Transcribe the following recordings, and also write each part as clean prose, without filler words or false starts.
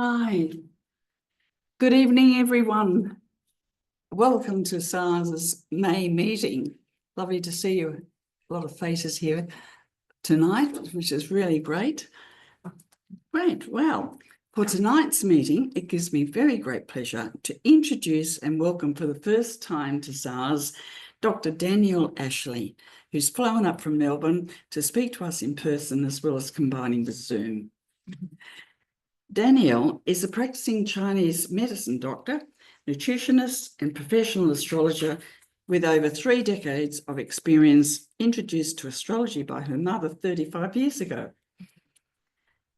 Hi, good evening, everyone. Welcome to SARS's May meeting. Lovely to see you. A lot of faces here tonight, which is really great. Great. Well, for tonight's meeting, it gives me very great pleasure to introduce and welcome for the first time to SARS Dr. Danielle Ashley, who's flown up from Melbourne to speak to us in person as well as combining with Zoom. Danielle is a practicing Chinese medicine doctor, nutritionist, and professional astrologer with over 3 decades of experience, introduced to astrology by her mother 35 years ago.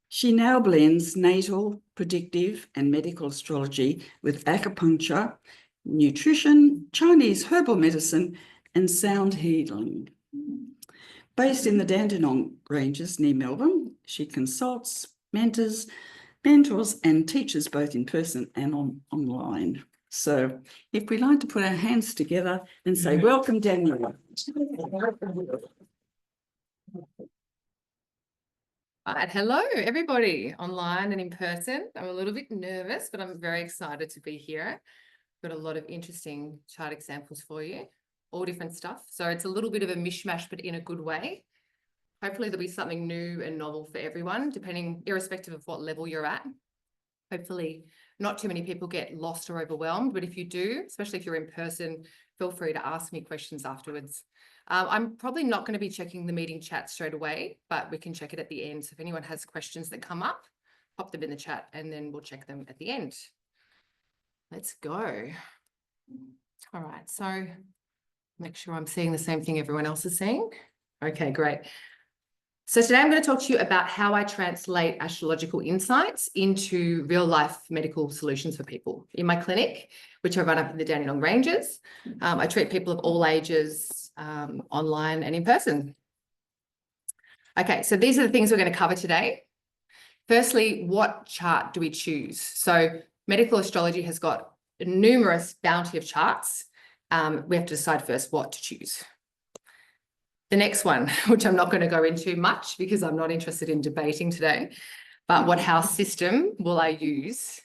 She now blends natal, predictive, and medical astrology with acupuncture, nutrition, Chinese herbal medicine, and sound healing. Based in the Dandenong Ranges near Melbourne, she consults, mentors, and teaches both in person and online. So if we'd like to put our hands together and say, welcome, Danielle. Right, hello everybody online and in person. I'm a little bit nervous, but I'm very excited to be here. Got a lot of interesting chart examples for you, all different stuff. So it's a little bit of a mishmash, but in a good way. Hopefully there'll be something new and novel for everyone, irrespective of what level you're at. Hopefully not too many people get lost or overwhelmed, but if you do, especially if you're in person, feel free to ask me questions afterwards. I'm probably not going to be checking the meeting chat straight away, but we can check it at the end. So if anyone has questions that come up, pop them in the chat and then we'll check them at the end. Let's go. All right, so make sure I'm seeing the same thing everyone else is seeing. Okay, great. So today I'm going to talk to you about how I translate astrological insights into real life medical solutions for people. In my clinic, which I run up in the Dandenong Ranges, I treat people of all ages, online and in person. Okay, so these are the things we're going to cover today. Firstly, what chart do we choose? So medical astrology has got a numerous bounty of charts. We have to decide first what to choose. The next one, which I'm not going to go into much because I'm not interested in debating today, but what house system will I use?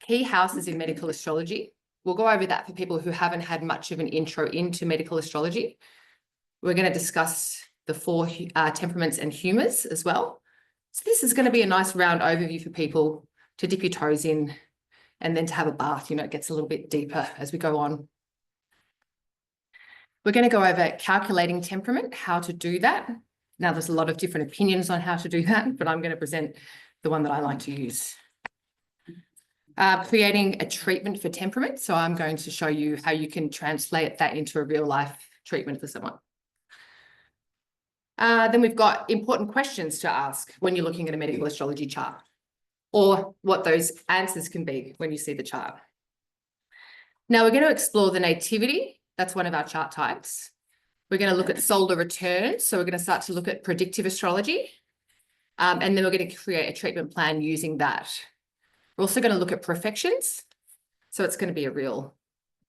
Key houses in medical astrology. We'll go over that for people who haven't had much of an intro into medical astrology. We're going to discuss the 4 temperaments and humors as well. So this is going to be a nice round overview for people to dip your toes in and then to have a bath. You know, it gets a little bit deeper as we go on. We're going to go over calculating temperament, how to do that. Now, there's a lot of different opinions on how to do that, but I'm going to present the one that I like to use. Creating a treatment for temperament. So I'm going to show you how you can translate that into a real life treatment for someone. Then we've got important questions to ask when you're looking at a medical astrology chart, or what those answers can be when you see the chart. Now we're going to explore the nativity. That's one of our chart types. We're going to look at solar returns. So we're going to start to look at predictive astrology. And then we're going to create a treatment plan using that. We're also going to look at perfections. So it's going to be a real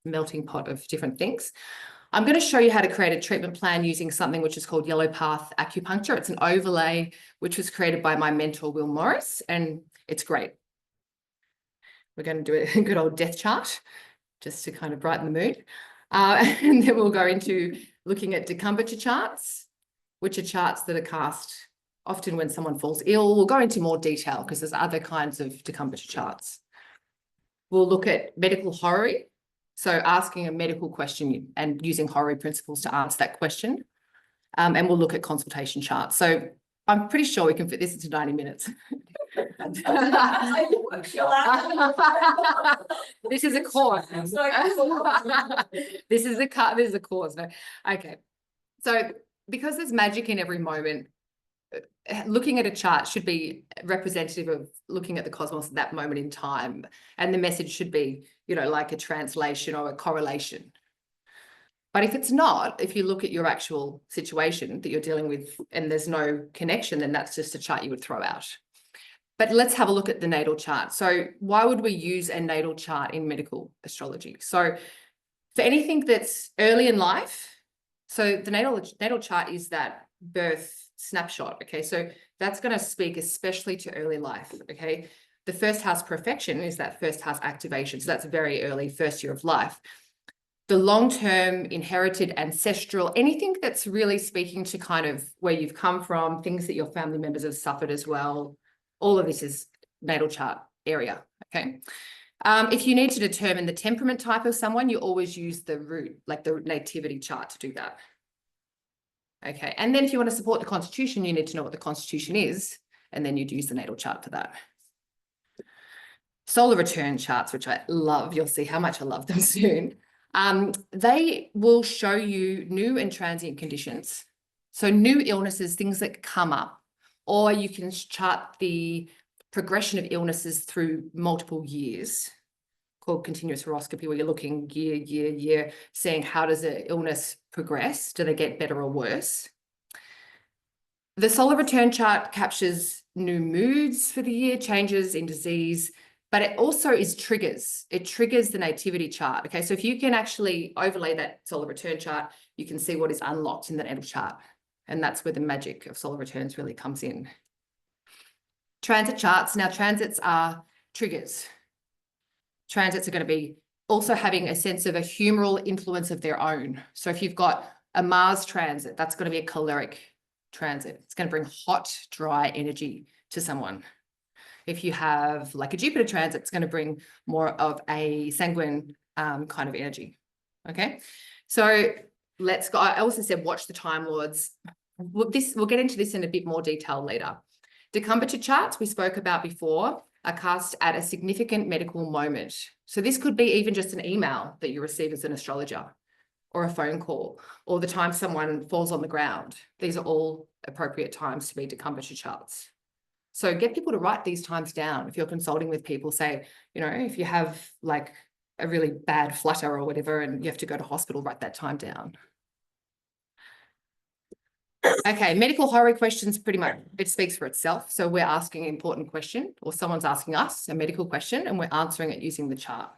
melting pot of different things. I'm going to show you how to create a treatment plan using something which is called Yellow Path Acupuncture. It's an overlay which was created by my mentor, Will Morris, and it's great. We're going to do a good old death chart just to kind of brighten the mood. And then we'll go into looking at decumbiture charts, which are charts that are cast often when someone falls ill. We'll go into more detail because there's other kinds of decumbiture charts. We'll look at medical horary, so asking a medical question and using horary principles to answer that question. And we'll look at consultation charts. So I'm pretty sure we can fit this into 90 minutes. This is a course. This is a course. No. Okay. So because there's magic in every moment, looking at a chart should be representative of looking at the cosmos at that moment in time. And the message should be, you know, like a translation or a correlation. But if it's not, if you look at your actual situation that you're dealing with and there's no connection, then that's just a chart you would throw out. But let's have a look at the natal chart. So why would we use a natal chart in medical astrology? So for anything that's early in life, So the natal chart is that birth snapshot. Okay, so that's going to speak especially to early life. Okay, the first house perfection is that first house activation. So that's very early, first year of life. The long-term inherited ancestral, anything that's really speaking to kind of where you've come from, things that your family members have suffered as well. All of this is natal chart area. Okay. If you need to determine the temperament type of someone, you always use the root, like the nativity chart to do that. Okay. And then if you want to support the constitution, you need to know what the constitution is, and then you'd use the natal chart for that. Solar return charts, which I love. You'll see how much I love them soon. They will show you new and transient conditions. So new illnesses, things that come up, or you can chart the progression of illnesses through multiple years, called continuous horoscopy, where you're looking year, seeing how does the illness progress? Do they get better or worse? The solar return chart captures new moods for the year, changes in disease, but it also is triggers. It triggers the nativity chart. Okay, so if you can actually overlay that solar return chart, you can see what is unlocked in the natal chart. And that's where the magic of solar returns really comes in. Transit charts. Now, transits are triggers. Transits are going to be also having a sense of a humoral influence of their own. So if you've got a Mars transit, that's going to be a choleric transit. It's going to bring hot, dry energy to someone. If you have like a Jupiter transit, it's going to bring more of a sanguine kind of energy. Okay, so let's go. I also said watch the Time Lords. We'll get into this in a bit more detail later. Decumbiture charts we spoke about before are cast at a significant medical moment. So this could be even just an email that you receive as an astrologer, or a phone call, or the time someone falls on the ground. These are all appropriate times to be decumbiture charts. So get people to write these times down. If you're consulting with people, say, you know, if you have like a really bad flutter or whatever, and you have to go to hospital, write that time down. Okay, medical horary questions, pretty much, it speaks for itself. So we're asking an important question, or someone's asking us a medical question, and we're answering it using the chart.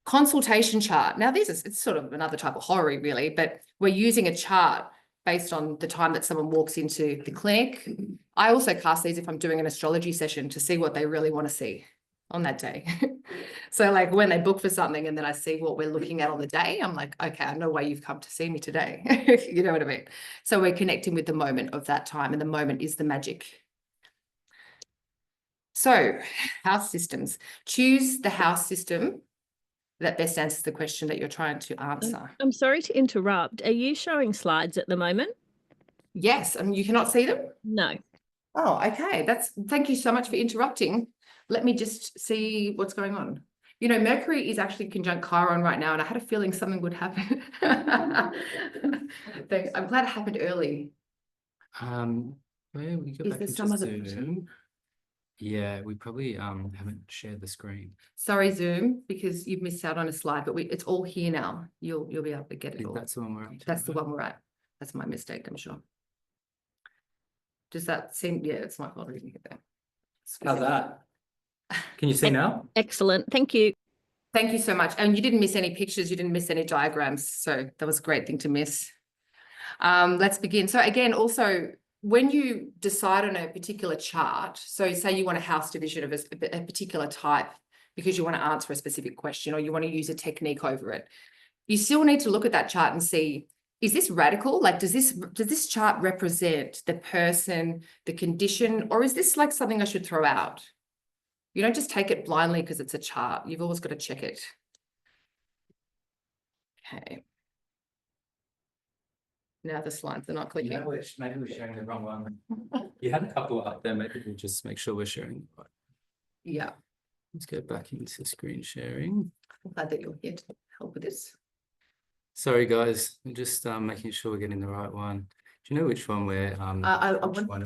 Consultation chart. Now, it's sort of another type of horary, really, but we're using a chart based on the time that someone walks into the clinic. I also cast these if I'm doing an astrology session to see what they really want to see on that day. So like when they book for something and then I see what we're looking at on the day, I'm like, okay, I know why you've come to see me today. You know what I mean? So we're connecting with the moment of that time, and the moment is the magic. So house systems. Choose the house system that best answers the question that you're trying to answer. I'm sorry to interrupt. Are you showing slides at the moment? Yes, and you cannot see them? No. Oh, okay. Thank you so much for interrupting. Let me just see what's going on. You know, Mercury is actually conjunct Chiron right now, and I had a feeling something would happen. I'm glad it happened early. Well, we go Is back there into some other Zoom. Yeah, we probably haven't shared the screen. Sorry, Zoom, because you've missed out on a slide, but it's all here now. You'll be able to get it all. That's the one we're at. That's the one we're at. That's my mistake, I'm sure. Does that seem? Yeah, it's my fault. I didn't get that. How's that? Can you see now? Excellent. Thank you. Thank you so much. And you didn't miss any pictures. You didn't miss any diagrams. So that was a great thing to miss. Let's begin. So again, also, when you decide on a particular chart, so say you want a house division of a particular type because you want to answer a specific question or you want to use a technique over it, you still need to look at that chart and see, is this radical? Like, does this chart represent the person, the condition, or is this like something I should throw out? You don't just take it blindly because it's a chart. You've always got to check it. Okay. Now the slides are not clicking. Yeah, maybe we're sharing the wrong one. You had a couple up there. Maybe we'll just make sure we're sharing. Yeah. Let's go back into screen sharing. I'm glad that you're here to help with this. Sorry, guys. I'm just making sure we're getting the right one. Do you know which one we're? I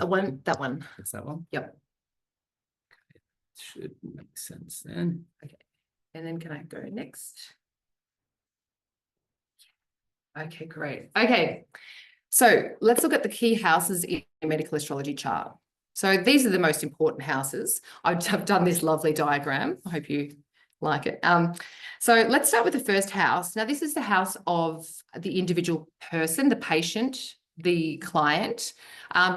want that one. It's that one? Yep. Should make sense then. Okay. And then can I go next? Okay, great. Okay. So let's look at the key houses in a medical astrology chart. So these are the most important houses. I've done this lovely diagram. I hope you like it. So let's start with the first house. Now, this is the house of the individual person, the patient, the client.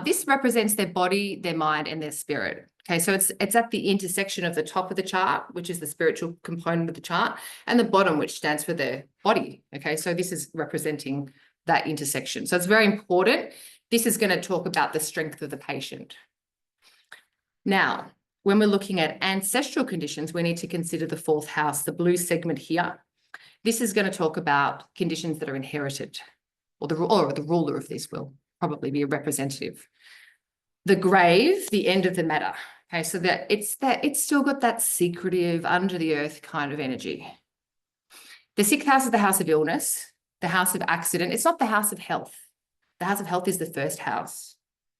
This represents their body, their mind, and their spirit. Okay, so it's at the intersection of the top of the chart, which is the spiritual component of the chart, and the bottom, which stands for their body. Okay, so this is representing that intersection. So it's very important. This is going to talk about the strength of the patient. Now, when we're looking at ancestral conditions, we need to consider the fourth house, the blue segment here. This is going to talk about conditions that are inherited, or the ruler of this will probably be a representative. The grave, the end of the matter. Okay, so it's still got that secretive, under the earth kind of energy. The sixth house is the house of illness, the house of accident. It's not the house of health. The house of health is the first house.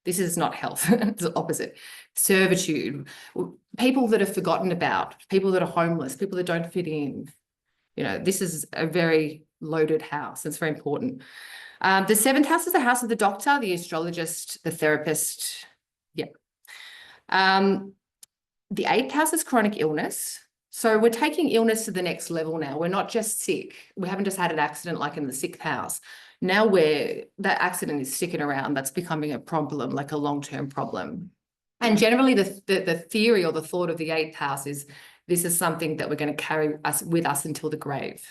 This is not health. It's the opposite. Servitude, people that are forgotten about, people that are homeless, people that don't fit in. You know, this is a very loaded house. It's very important. The seventh house is the house of the doctor, the astrologist, the therapist. Yeah. The eighth house is chronic illness. So we're taking illness to the next level now. We're not just sick. We haven't just had an accident like in the sixth house. Now where that accident is sticking around, that's becoming a problem, like a long-term problem. And generally the theory or the thought of the eighth house is this is something that we're going to carry with us until the grave.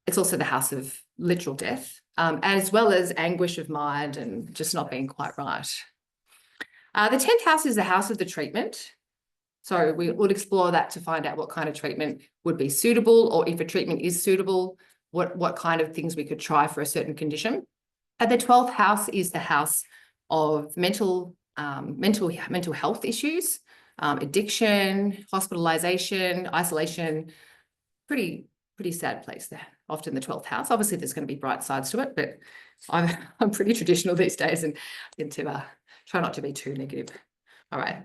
It's also the house of literal death, as well as anguish of mind and just not being quite right. The 10th house is the house of the treatment. So we would explore that to find out what kind of treatment would be suitable, or if a treatment is suitable, what kind of things we could try for a certain condition. And the 12th house is the house of mental health issues, addiction, hospitalization, isolation. Pretty sad place there, often the 12th house. Obviously, there's going to be bright sides to it, but I'm pretty traditional these days and try not to be too negative. All right.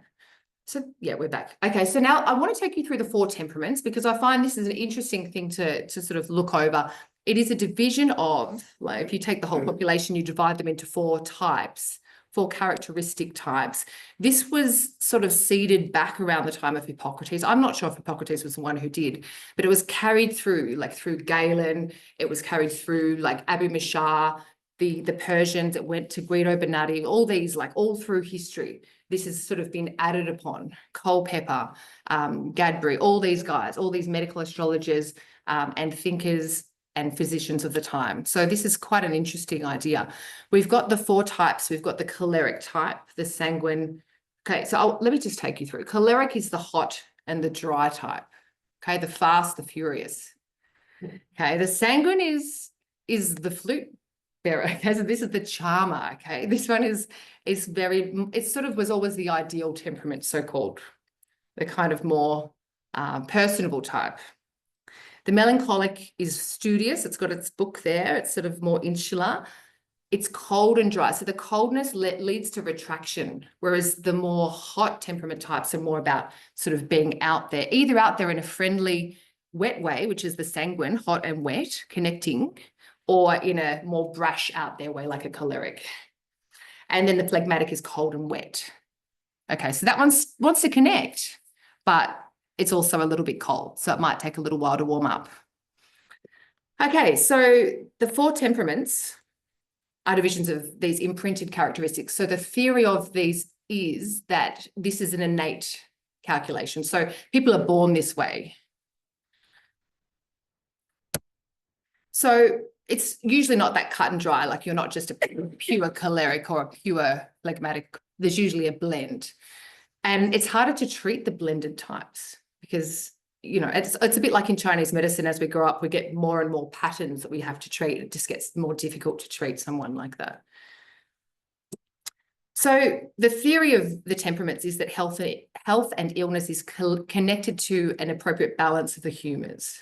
So yeah, we're back. Okay, so now I want to take you through the 4 temperaments, because I find this is an interesting thing to sort of look over. It is a division of, like, if you take the whole population, you divide them into 4 types, 4 characteristic types. This was sort of seeded back around the time of Hippocrates. I'm not sure if Hippocrates was the one who did, but it was carried through, like through Galen. It was carried through like Abu Mashar, the Persians. It went to Guido Bernardi, all these, like all through history. This has sort of been added upon. Culpeper, Gadbury, all these guys, all these medical astrologers and thinkers and physicians of the time. So this is quite an interesting idea. We've got the 4 types. We've got the choleric type, the sanguine. Okay, so let me just take you through. Choleric is the hot and the dry type. Okay, the fast, the furious. Okay, the sanguine is the flute bearer. Okay, so this is the charmer. Okay, this one is it sort of was always the ideal temperament, so-called, the kind of more personable type. The melancholic is studious. It's got its book there. It's sort of more insular. It's cold and dry. So the coldness leads to retraction, whereas the more hot temperament types are more about sort of being out there, either out there in a friendly, wet way, which is the sanguine, hot and wet, connecting, or in a more brash out there way, like a choleric. And then the phlegmatic is cold and wet. Okay, so that one wants to connect, but it's also a little bit cold, so it might take a little while to warm up. Okay, so the 4 temperaments are divisions of these imprinted characteristics. So the theory of these is that this is an innate calculation. So people are born this way. So it's usually not that cut and dry, like you're not just a pure choleric or a pure phlegmatic. There's usually a blend. And it's harder to treat the blended types because, you know, it's a bit like in Chinese medicine. As we grow up, we get more and more patterns that we have to treat. It just gets more difficult to treat someone like that. So the theory of the temperaments is that health and illness is connected to an appropriate balance of the humours.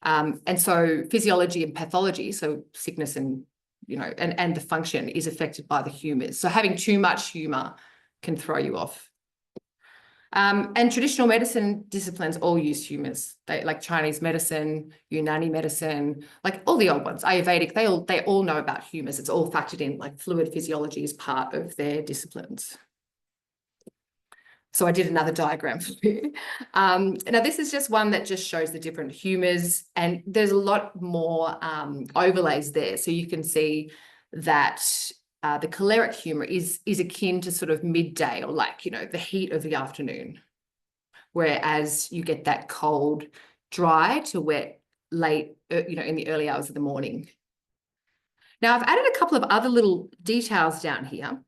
And so physiology and pathology, so sickness and, you know, and the function is affected by the humours. So having too much humour can throw you off. And traditional medicine disciplines all use humours. They, like Chinese medicine, Unani medicine, like all the old ones, Ayurvedic, they all know about humours. It's all factored in, like fluid physiology is part of their disciplines. So I did another diagram for you. Now this is just one that just shows the different humors, and there's a lot more overlays there. So you can see that the choleric humor is akin to sort of midday, or like, you know, the heat of the afternoon. Whereas you get that cold, dry to wet, late, you know, in the early hours of the morning. Now I've added a couple of other little details down here.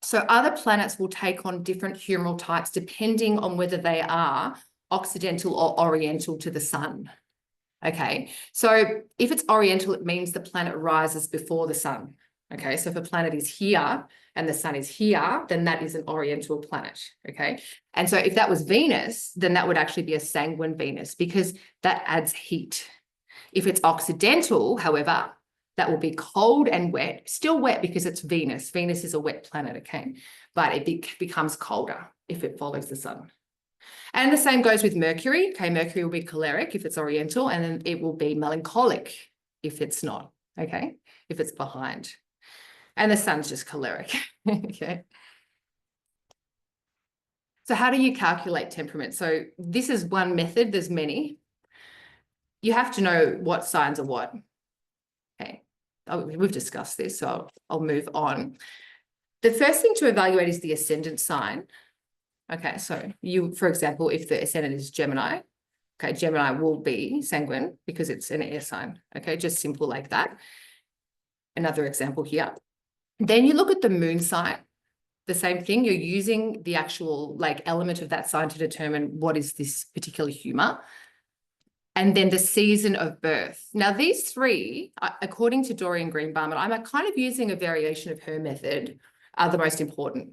So other planets will take on different humoral types depending on whether they are occidental or oriental to the sun. Okay, so if it's oriental, it means the planet rises before the sun. Okay, so if a planet is here and the sun is here, then that is an oriental planet. Okay, and so if that was Venus, then that would actually be a sanguine Venus, because that adds heat. If it's occidental, however, that will be cold and wet, still wet because it's Venus. Venus is a wet planet, okay? But it becomes colder if it follows the sun. And the same goes with Mercury. Okay, Mercury will be choleric if it's oriental, and then it will be melancholic if it's not, okay? If it's behind. And the sun's just choleric, okay? So how do you calculate temperament? So this is one method, there's many. You have to know what signs are what, okay? Oh, we've discussed this, so I'll move on. The first thing to evaluate is the ascendant sign. Okay, so you, for example, if the ascendant is Gemini, okay, Gemini will be sanguine because it's an air sign. Okay, just simple like that. Another example here. Then you look at the moon sign. The same thing, you're using the actual like element of that sign to determine what is this particular humor. And then the season of birth. Now, these three, according to Doreen Greenbaum, and I'm kind of using a variation of her method, are the most important.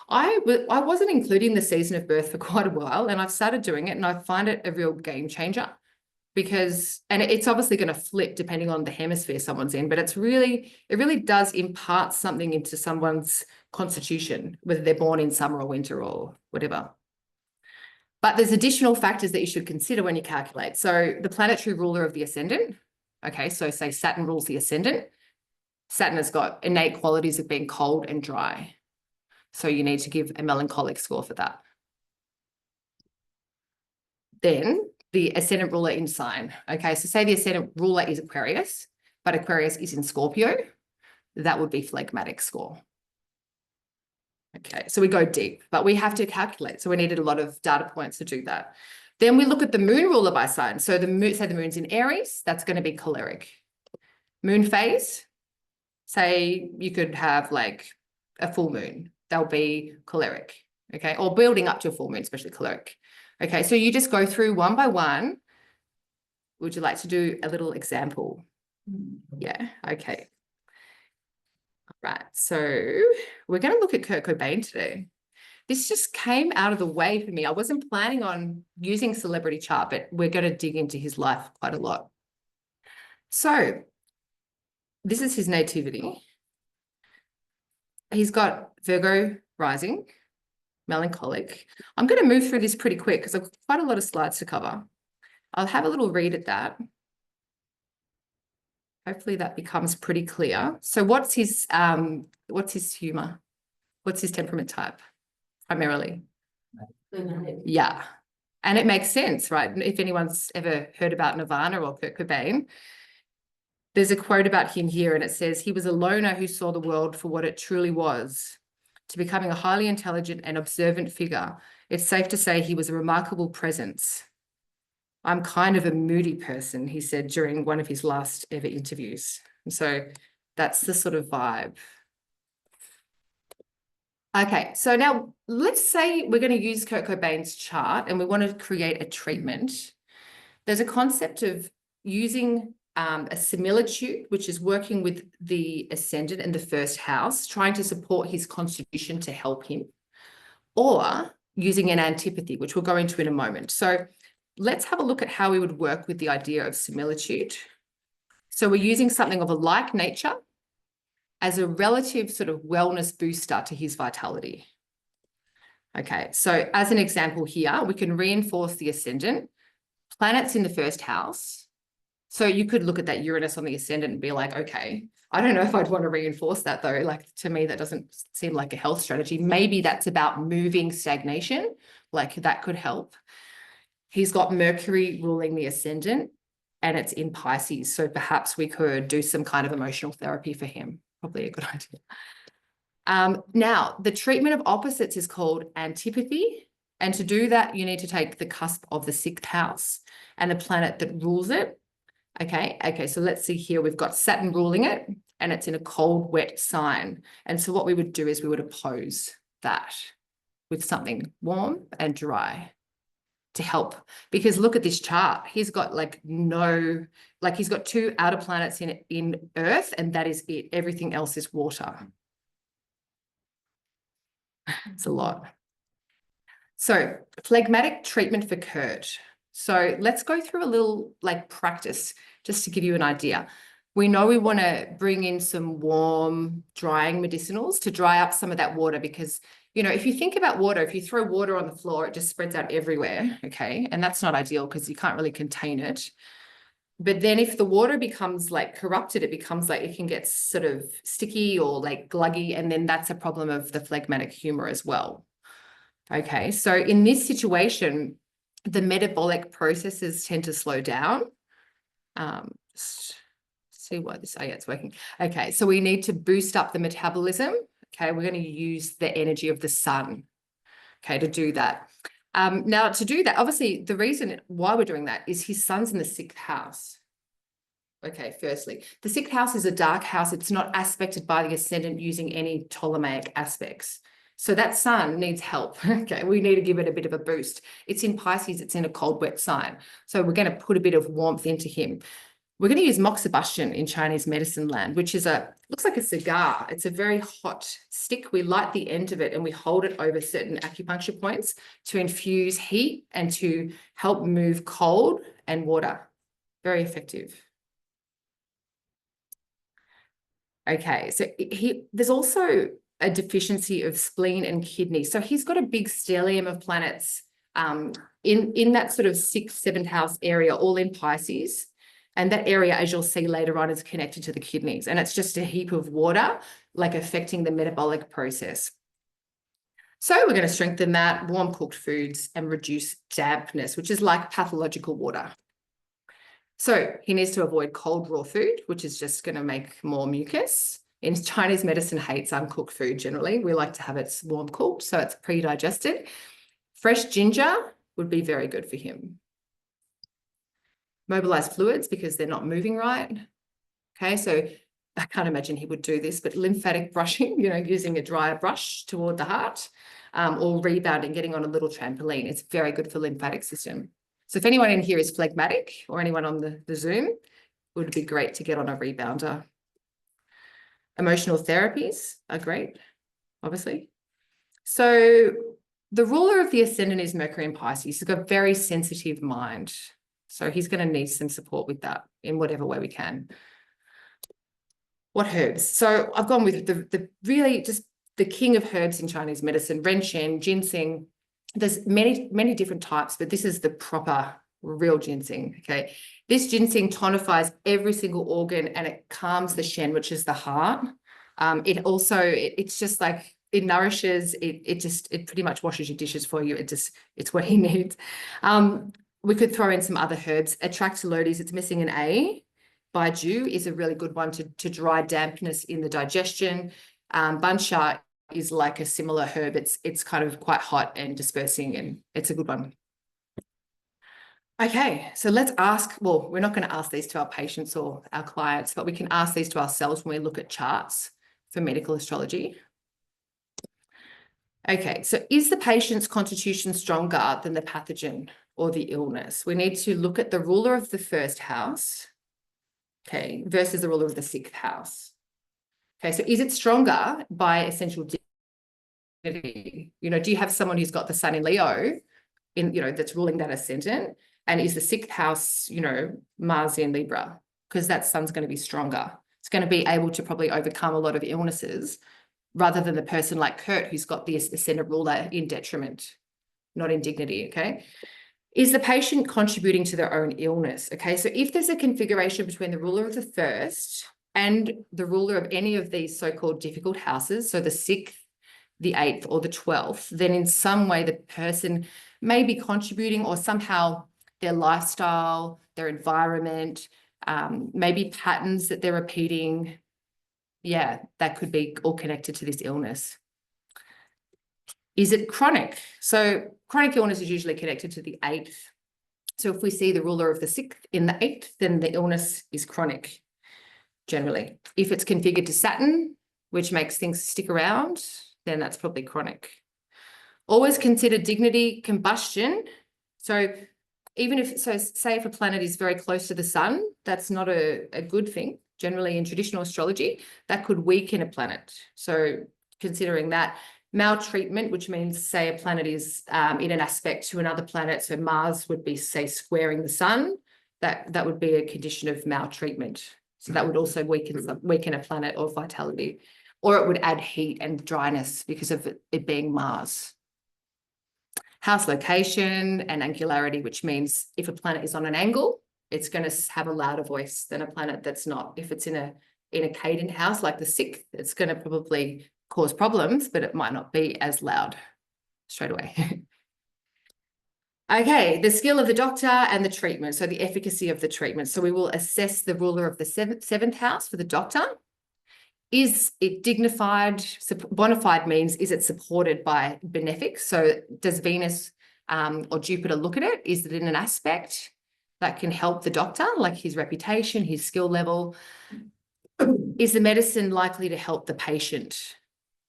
I wasn't including the season of birth for quite a while, and I've started doing it, and I find it a real game changer, because, and it's obviously going to flip depending on the hemisphere someone's in, but it really does impart something into someone's constitution, whether they're born in summer or winter or whatever. But there's additional factors that you should consider when you calculate. So the planetary ruler of the ascendant, okay, so say Saturn rules the ascendant. Saturn has got innate qualities of being cold and dry. So you need to give a melancholic score for that. Then the ascendant ruler in sign, okay, so say the ascendant ruler is Aquarius, but Aquarius is in Scorpio, that would be phlegmatic score. Okay, so we go deep, but we have to calculate. So we needed a lot of data points to do that. Then we look at the moon ruler by sign. So the moon, say the moon's in Aries, that's going to be choleric. Moon phase, say you could have like a full moon, they'll be choleric, okay, or building up to a full moon, especially choleric. Okay, so you just go through one by one. Would you like to do a little example? Yeah, okay. Right, so we're going to look at Kurt Cobain today. This just came out of the way for me. I wasn't planning on using celebrity chart, but we're going to dig into his life quite a lot. So this is his nativity. He's got Virgo rising, melancholic. I'm going to move through this pretty quick because I've got quite a lot of slides to cover. I'll have a little read at that. Hopefully that becomes pretty clear. So what's his humor? What's his temperament type primarily? Yeah. And it makes sense, right? If anyone's ever heard about Nirvana or Kurt Cobain, there's a quote about him here, and it says, he was a loner who saw the world for what it truly was. To becoming a highly intelligent and observant figure, it's safe to say he was a remarkable presence. I'm kind of a moody person, he said during one of his last ever interviews. And so that's the sort of vibe. Okay, so now let's say we're going to use Kurt Cobain's chart and we want to create a treatment. There's a concept of using a similitude, which is working with the ascendant and the first house, trying to support his constitution to help him, or using an antipathy, which we'll go into in a moment. So let's have a look at how we would work with the idea of similitude. So we're using something of a like nature as a relative sort of wellness booster to his vitality. Okay, so as an example here, we can reinforce the ascendant, planets in the first house, So you could look at that Uranus on the ascendant and be like, okay, I don't know if I'd want to reinforce that though. Like, to me, that doesn't seem like a health strategy. Maybe that's about moving stagnation, like that could help. He's got Mercury ruling the ascendant and it's in Pisces. So perhaps we could do some kind of emotional therapy for him. Probably a good idea. Now, the treatment of opposites is called antipathy. And to do that, you need to take the cusp of the 6th house and the planet that rules it. Okay, so let's see here. We've got Saturn ruling it and it's in a cold, wet sign. And so what we would do is we would oppose that with something warm and dry to help. Because look at this chart. He's got he's got 2 outer planets in Earth, and that is it. Everything else is water. It's a lot. So phlegmatic treatment for Kurt. So let's go through a little practice just to give you an idea. We know we want to bring in some warm drying medicinals to dry up some of that water, because, you know, if you think about water, if you throw water on the floor, it just spreads out everywhere. Okay. And that's not ideal because you can't really contain it. But then if the water becomes corrupted, it becomes it can get sort of sticky or gluggy. And then that's a problem of the phlegmatic humor as well. Okay. So in this situation, the metabolic processes tend to slow down. Just see why this, yeah, it's working. Okay, so we need to boost up the metabolism. Okay, we're going to use the energy of the sun, okay, to do that. Now, to do that, obviously, the reason why we're doing that is his sun's in the 6th house. Okay, firstly, the 6th house is a dark house. It's not aspected by the ascendant using any Ptolemaic aspects. So that sun needs help. Okay, we need to give it a bit of a boost. It's in Pisces, it's in a cold, wet sign. So we're going to put a bit of warmth into him. We're going to use moxibustion in Chinese medicine land, which is looks like a cigar. It's a very hot stick. We light the end of it and we hold it over certain acupuncture points to infuse heat and to help move cold and water. Very effective. Okay, so there's also a deficiency of spleen and kidney. So he's got a big stellium of planets in that sort of 6th, 7th house area, all in Pisces. And that area, as you'll see later on, is connected to the kidneys. And it's just a heap of water, affecting the metabolic process. So we're going to strengthen that, warm cooked foods, and reduce dampness, which is like pathological water. So he needs to avoid cold raw food, which is just going to make more mucus. In Chinese medicine hates uncooked food generally. We like to have it warm cooked, so it's pre-digested. Fresh ginger would be very good for him. Mobilize fluids because they're not moving right. Okay, so I can't imagine he would do this, but lymphatic brushing, you know, using a dryer brush toward the heart, or rebounding, getting on a little trampoline. It's very good for lymphatic system. So if anyone in here is phlegmatic or anyone on the Zoom, it would be great to get on a rebounder. Emotional therapies are great, obviously. So the ruler of the ascendant is Mercury in Pisces. He's got a very sensitive mind. So he's going to need some support with that in whatever way we can. What herbs? So I've gone with the really just the king of herbs in Chinese medicine, Renshen, ginseng. There's many different types, but this is the proper real ginseng, okay? This ginseng tonifies every single organ and it calms the Shen, which is the heart. It also, it's just like, it nourishes, it pretty much washes your dishes for you. It's what he needs. We could throw in some other herbs. Atractylodes, it's missing an A. Baiju is a really good one to dry dampness in the digestion. Bansha is like a similar herb. It's kind of quite hot and dispersing, and it's a good one. Okay, so let's ask, well, we're not going to ask these to our patients or our clients, but we can ask these to ourselves when we look at charts for medical astrology. Okay, so is the patient's constitution stronger than the pathogen or the illness? We need to look at the ruler of the 1st house, okay, versus the ruler of the 6th house. Okay, so is it stronger by essential dignity? You know, do you have someone who's got the sun in Leo, that's ruling that ascendant? And is the 6th house, Mars in Libra? Because that sun's going to be stronger. It's going to be able to probably overcome a lot of illnesses rather than the person like Kurt, who's got the ascendant ruler in detriment, not in dignity, okay? Is the patient contributing to their own illness? Okay, so if there's a configuration between the ruler of the first and the ruler of any of these so-called difficult houses, so the 6th, the 8th, or the 12th, then in some way the person may be contributing, or somehow their lifestyle, their environment, maybe patterns that they're repeating. Yeah, that could be all connected to this illness. Is it chronic? So chronic illness is usually connected to the 8th. So if we see the ruler of the 6th in the 8th, then the illness is chronic, generally. If it's configured to Saturn, which makes things stick around, then that's probably chronic. Always consider dignity combustion. So even if, so say if a planet is very close to the sun, that's not a good thing. Generally in traditional astrology, that could weaken a planet. So considering that, maltreatment, which means say a planet is in an aspect to another planet, so Mars would be say squaring the sun, that would be a condition of maltreatment. So that would also weaken a planet or vitality, or it would add heat and dryness because of it being Mars. House location and angularity, which means if a planet is on an angle, it's going to have a louder voice than a planet that's not. If it's in a cadent house like the 6th, it's going to probably cause problems, but it might not be as loud straight away. Okay, the skill of the doctor and the treatment, so the efficacy of the treatment. So we will assess the ruler of the seventh house for the doctor. Is it dignified? Bona fide means, is it supported by benefic? So does Venus or Jupiter look at it? Is it in an aspect that can help the doctor, like his reputation, his skill level? Is the medicine likely to help the patient?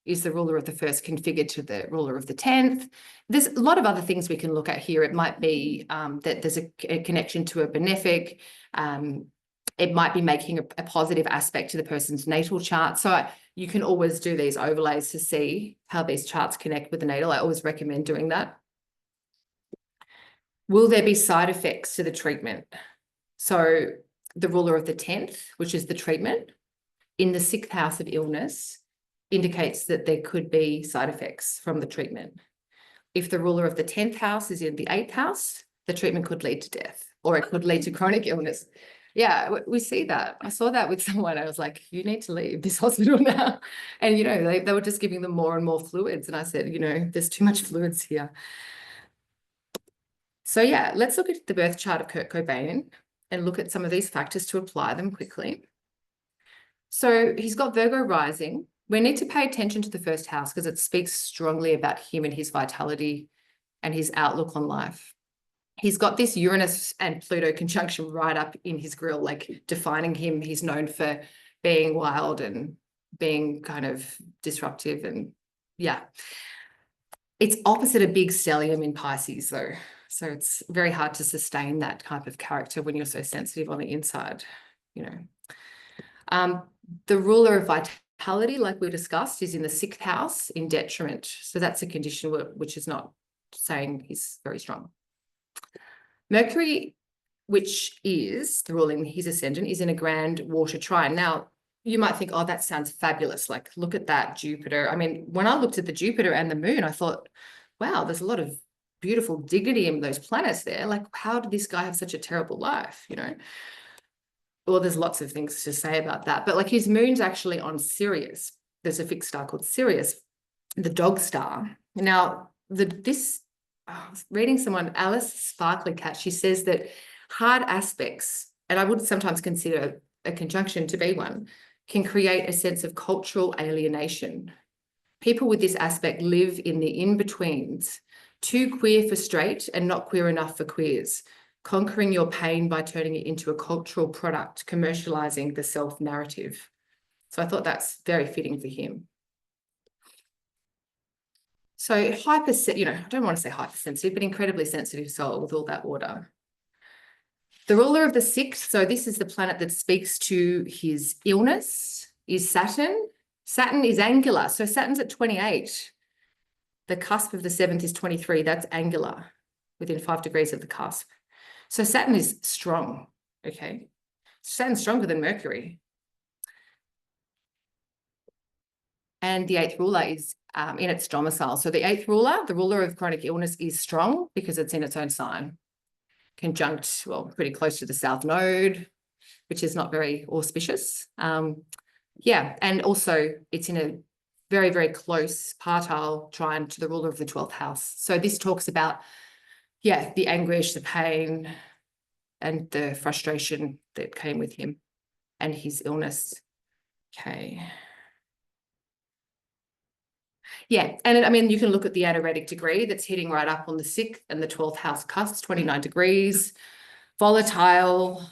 Is the ruler of the first configured to the ruler of the 10th? There's a lot of other things we can look at here. It might be that there's a connection to a benefic. It might be making a positive aspect to the person's natal chart. So you can always do these overlays to see how these charts connect with the natal. I always recommend doing that. Will there be side effects to the treatment? So the ruler of the 10th, which is the treatment, in the 6th house of illness, indicates that there could be side effects from the treatment. If the ruler of the 10th house is in the 8th house, the treatment could lead to death, or it could lead to chronic illness. Yeah, we see that. I saw that with someone. I was like, you need to leave this hospital now. And, you know, they were just giving them more and more fluids. And I said, you know, there's too much fluids here. So yeah, let's look at the birth chart of Kurt Cobain and look at some of these factors to apply them quickly. So he's got Virgo rising. We need to pay attention to the first house because it speaks strongly about him and his vitality and his outlook on life. He's got this Uranus and Pluto conjunction right up in his grill, like defining him. He's known for being wild and being kind of disruptive, and yeah. It's opposite a big stellium in Pisces though. So it's very hard to sustain that type of character when you're so sensitive on the inside, you know. The ruler of vitality, like we discussed, is in the 6th house in detriment. So that's a condition which is not saying he's very strong. Mercury, which is the ruling his ascendant, is in a grand water trine. Now, you might think, oh, that sounds fabulous. Like, look at that Jupiter. I mean, when I looked at the Jupiter and the moon, I thought, wow, there's a lot of beautiful dignity in those planets there. Like, how did this guy have such a terrible life, you know? Well, there's lots of things to say about that. But like his moon's actually on Sirius. There's a fixed star called Sirius, the dog star. Now, I was reading someone, Alice Sparkly Cat, she says that hard aspects, and I would sometimes consider a conjunction to be one, can create a sense of cultural alienation. People with this aspect live in the in-betweens, too queer for straight and not queer enough for queers, conquering your pain by turning it into a cultural product, commercializing the self-narrative. So I thought that's very fitting for him. So I don't want to say hypersensitive, but incredibly sensitive soul with all that water. The ruler of the 6th, so this is the planet that speaks to his illness, is Saturn. Saturn is angular, so Saturn's at 28. The cusp of the 7th is 23, that's angular, within 5 degrees of the cusp. So Saturn is strong, okay? Saturn's stronger than Mercury. And the 8th ruler is in its domicile. So the 8th ruler, the ruler of chronic illness, is strong because it's in its own sign. conjunct, well, pretty close to the South Node, which is not very auspicious. Yeah, and also it's in a very, very close partile trine to the ruler of the 12th house. So this talks about, yeah, the anguish, the pain, and the frustration that came with him and his illness. Okay. Yeah, and I mean, you can look at the anaretic degree that's hitting right up on the 6th and the 12th house cusp, 29 degrees, volatile.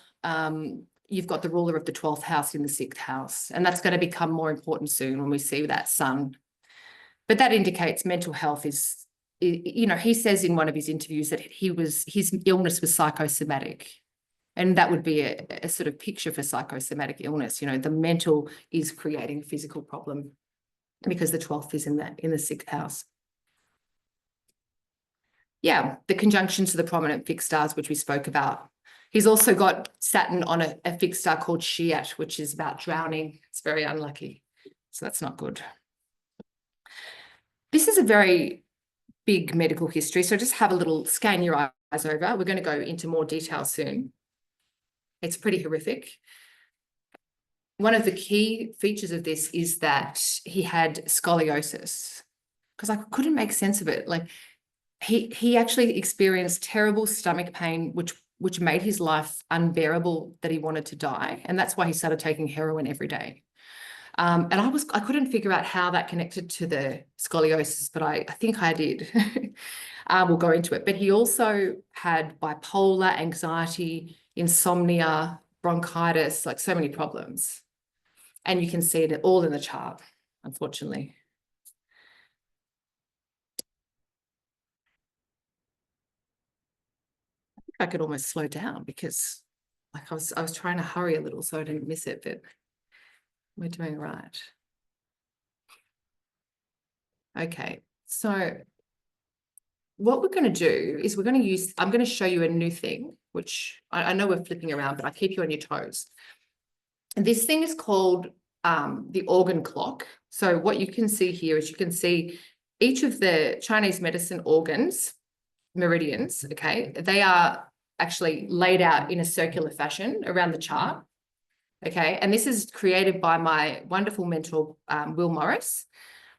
You've got the ruler of the 12th house in the 6th house, and that's going to become more important soon when we see that sun. But that indicates mental health is, you know, he says in one of his interviews that his illness was psychosomatic. And that would be a sort of picture for psychosomatic illness. You know, the mental is creating a physical problem because the 12th is in the 6th house. Yeah, the conjunctions to the prominent fixed stars, which we spoke about. He's also got Saturn on a fixed star called Shiat, which is about drowning. It's very unlucky. So that's not good. This is a very big medical history. So just have a little scan your eyes over. We're going to go into more detail soon. It's pretty horrific. One of the key features of this is that he had scoliosis, because I couldn't make sense of it. Like he actually experienced terrible stomach pain, which made his life unbearable, that he wanted to die. And that's why he started taking heroin every day. And I couldn't figure out how that connected to the scoliosis, but I think I did. We'll go into it. But he also had bipolar, anxiety, insomnia, bronchitis, like so many problems. And you can see it all in the chart, unfortunately. I think I could almost slow down because like I was trying to hurry a little so I didn't miss it, but we're doing right. Okay, so what we're going to do is I'm going to show you a new thing, which I know we're flipping around, but I keep you on your toes. And this thing is called the organ clock. So what you can see here is you can see each of the Chinese medicine organs, meridians, okay, they are actually laid out in a circular fashion around the chart. Okay, and this is created by my wonderful mentor, Will Morris.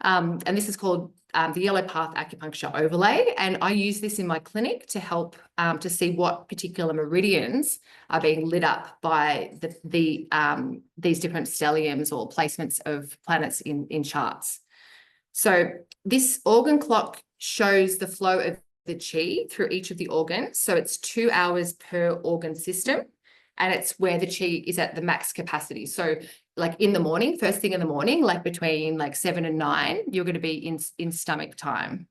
And this is called the Yellow Path Acupuncture Overlay. And I use this in my clinic to help to see what particular meridians are being lit up by these different stelliums or placements of planets in charts. So this organ clock shows the flow of the chi through each of the organs. So it's 2 hours per organ system. And it's where the chi is at the max capacity. So like in the morning, first thing in the morning, like between like 7 and 9, you're going to be in stomach time.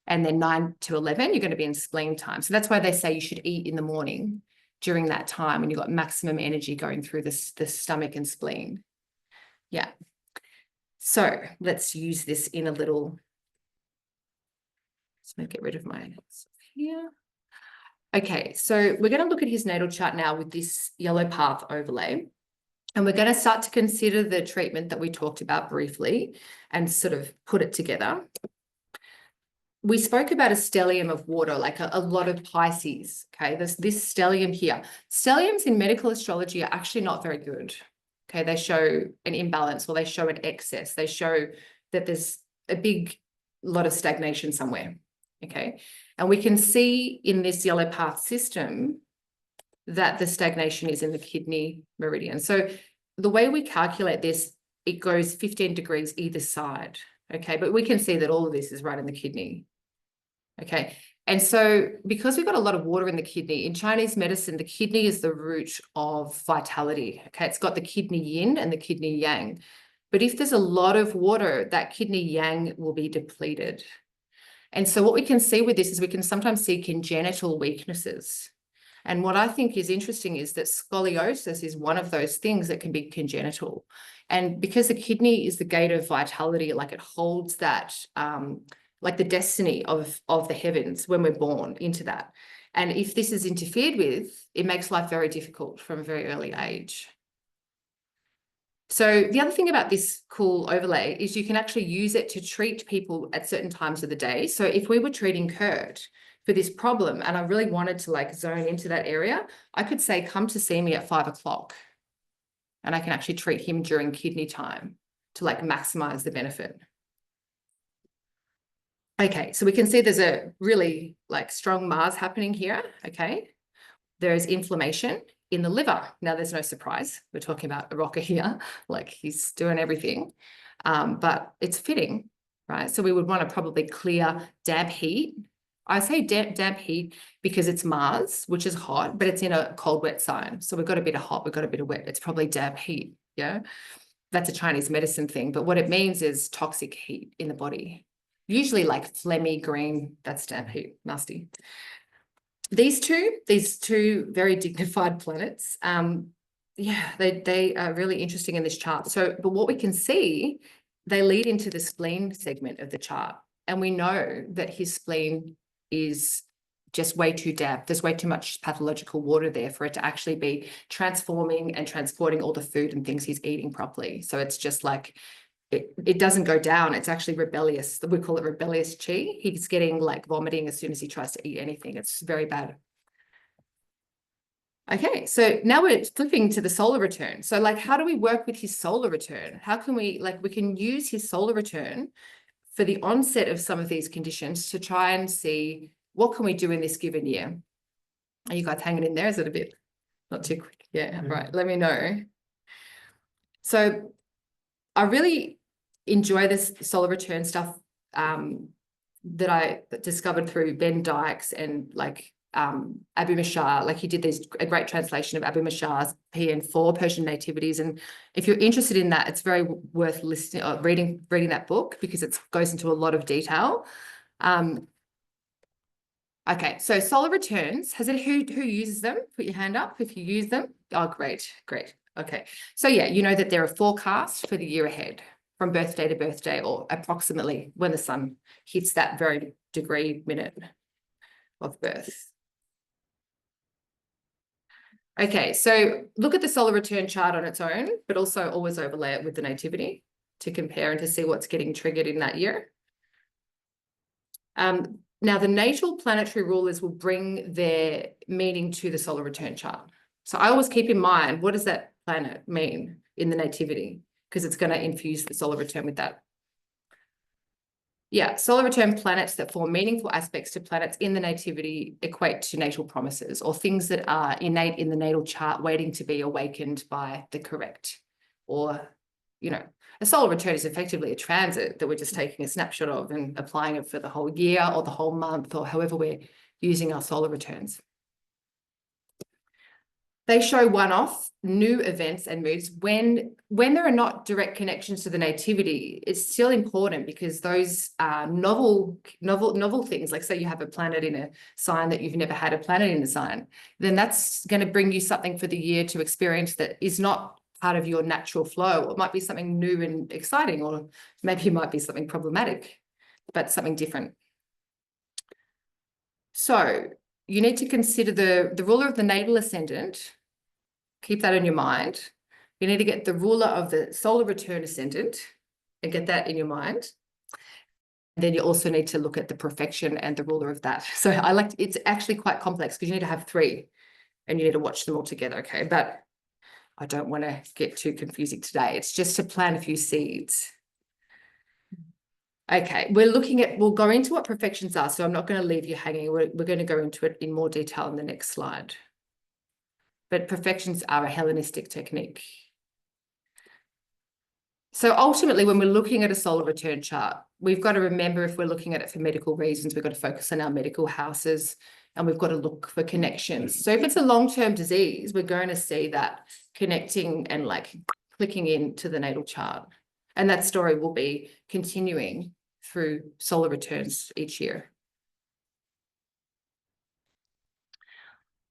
And then 9 to 11, you're going to be in spleen time. So that's why they say you should eat in the morning during that time when you've got maximum energy going through the stomach and spleen. Yeah. So let's use this in a little, just going to get rid of my here. Okay, so we're going to look at his natal chart now with this yellow path overlay. And we're going to start to consider the treatment that we talked about briefly and sort of put it together. We spoke about a stellium of water, like a lot of Pisces, okay? There's this stellium here. Stelliums in medical astrology are actually not very good, okay? They show an imbalance or they show an excess. They show that there's a big lot of stagnation somewhere, okay? And we can see in this yellow path system that the stagnation is in the kidney meridian. So the way we calculate this, it goes 15 degrees either side, okay? But we can see that all of this is right in the kidney, okay? And so because we've got a lot of water in the kidney, in Chinese medicine, the kidney is the root of vitality, okay? It's got the kidney yin and the kidney yang. But if there's a lot of water, that kidney yang will be depleted. And so what we can see with this is we can sometimes see congenital weaknesses. And what I think is interesting is that scoliosis is one of those things that can be congenital. And because the kidney is the gate of vitality, like it holds that, like the destiny of the heavens when we're born into that. And if this is interfered with, it makes life very difficult from a very early age. So the other thing about this cool overlay is you can actually use it to treat people at certain times of the day. So if we were treating Kurt, for this problem, and I really wanted to like zone into that area, I could say, come to see me at 5 o'clock. And I can actually treat him during kidney time to like maximize the benefit. Okay, so we can see there's a really like strong Mars happening here. Okay, there is inflammation in the liver. Now, there's no surprise. We're talking about a rocker here, like he's doing everything, but it's fitting, right? So we would want to probably clear damp heat. I say damp heat because it's Mars, which is hot, but it's in a cold, wet sign. So we've got a bit of hot, we've got a bit of wet. It's probably damp heat, yeah? That's a Chinese medicine thing, but what it means is toxic heat in the body. Usually like phlegmy green, that's damp heat, nasty. These two very dignified planets, yeah, they are really interesting in this chart. So, but what we can see, they lead into the spleen segment of the chart. And we know that his spleen is just way too damp. There's way too much pathological water there for it to actually be transforming and transporting all the food and things he's eating properly. So it's just like, it doesn't go down. It's actually rebellious. We call it rebellious chi. He's getting like vomiting as soon as he tries to eat anything. It's very bad. Okay, so now we're flipping to the solar return. So like, how do we work with his solar return? How can we, like, we can use his solar return for the onset of some of these conditions to try and see what can we do in this given year. Are you guys hanging in there? Is it a bit not too quick? Yeah, right. Let me know. So I really enjoy this solar return stuff that I discovered through Ben Dykes and like Abu Mashar. Like he did a great translation of Abu Mashar's PN4 Persian nativities, and if you're interested in that, it's very worth listening or reading that book because it goes into a lot of detail. Okay, so solar returns, who uses them? Put your hand up if you use them. Oh, great. Okay, so yeah, you know that they're a forecast for the year ahead from birthday to birthday, or approximately when the sun hits that very degree minute of birth. Okay, so look at the solar return chart on its own, but also always overlay it with the nativity to compare and to see what's getting triggered in that year. Now, the natal planetary rulers will bring their meaning to the solar return chart. So I always keep in mind, what does that planet mean in the nativity? Because it's going to infuse the solar return with that. Yeah, solar return planets that form meaningful aspects to planets in the nativity equate to natal promises, or things that are innate in the natal chart waiting to be awakened by the correct. Or, you know, a solar return is effectively a transit that we're just taking a snapshot of and applying it for the whole year or the whole month or however we're using our solar returns. They show one-off new events and moods. When there are not direct connections to the nativity, it's still important because those novel things, like say you have a planet in a sign that you've never had a planet in the sign, then that's going to bring you something for the year to experience that is not part of your natural flow. It might be something new and exciting, or maybe it might be something problematic, but something different. So you need to consider the ruler of the natal ascendant. Keep that in your mind. You need to get the ruler of the solar return ascendant and get that in your mind. And then you also need to look at the perfection and the ruler of that. So it's actually quite complex because you need to have 3 and you need to watch them all together, okay? But I don't want to get too confusing today. It's just to plant a few seeds. Okay, we'll go into what perfections are. So I'm not going to leave you hanging. We're going to go into it in more detail in the next slide. But perfections are a Hellenistic technique. So ultimately, when we're looking at a solar return chart, we've got to remember, if we're looking at it for medical reasons, we've got to focus on our medical houses and we've got to look for connections. So if it's a long-term disease, we're going to see that connecting and like clicking into the natal chart. And that story will be continuing through solar returns each year.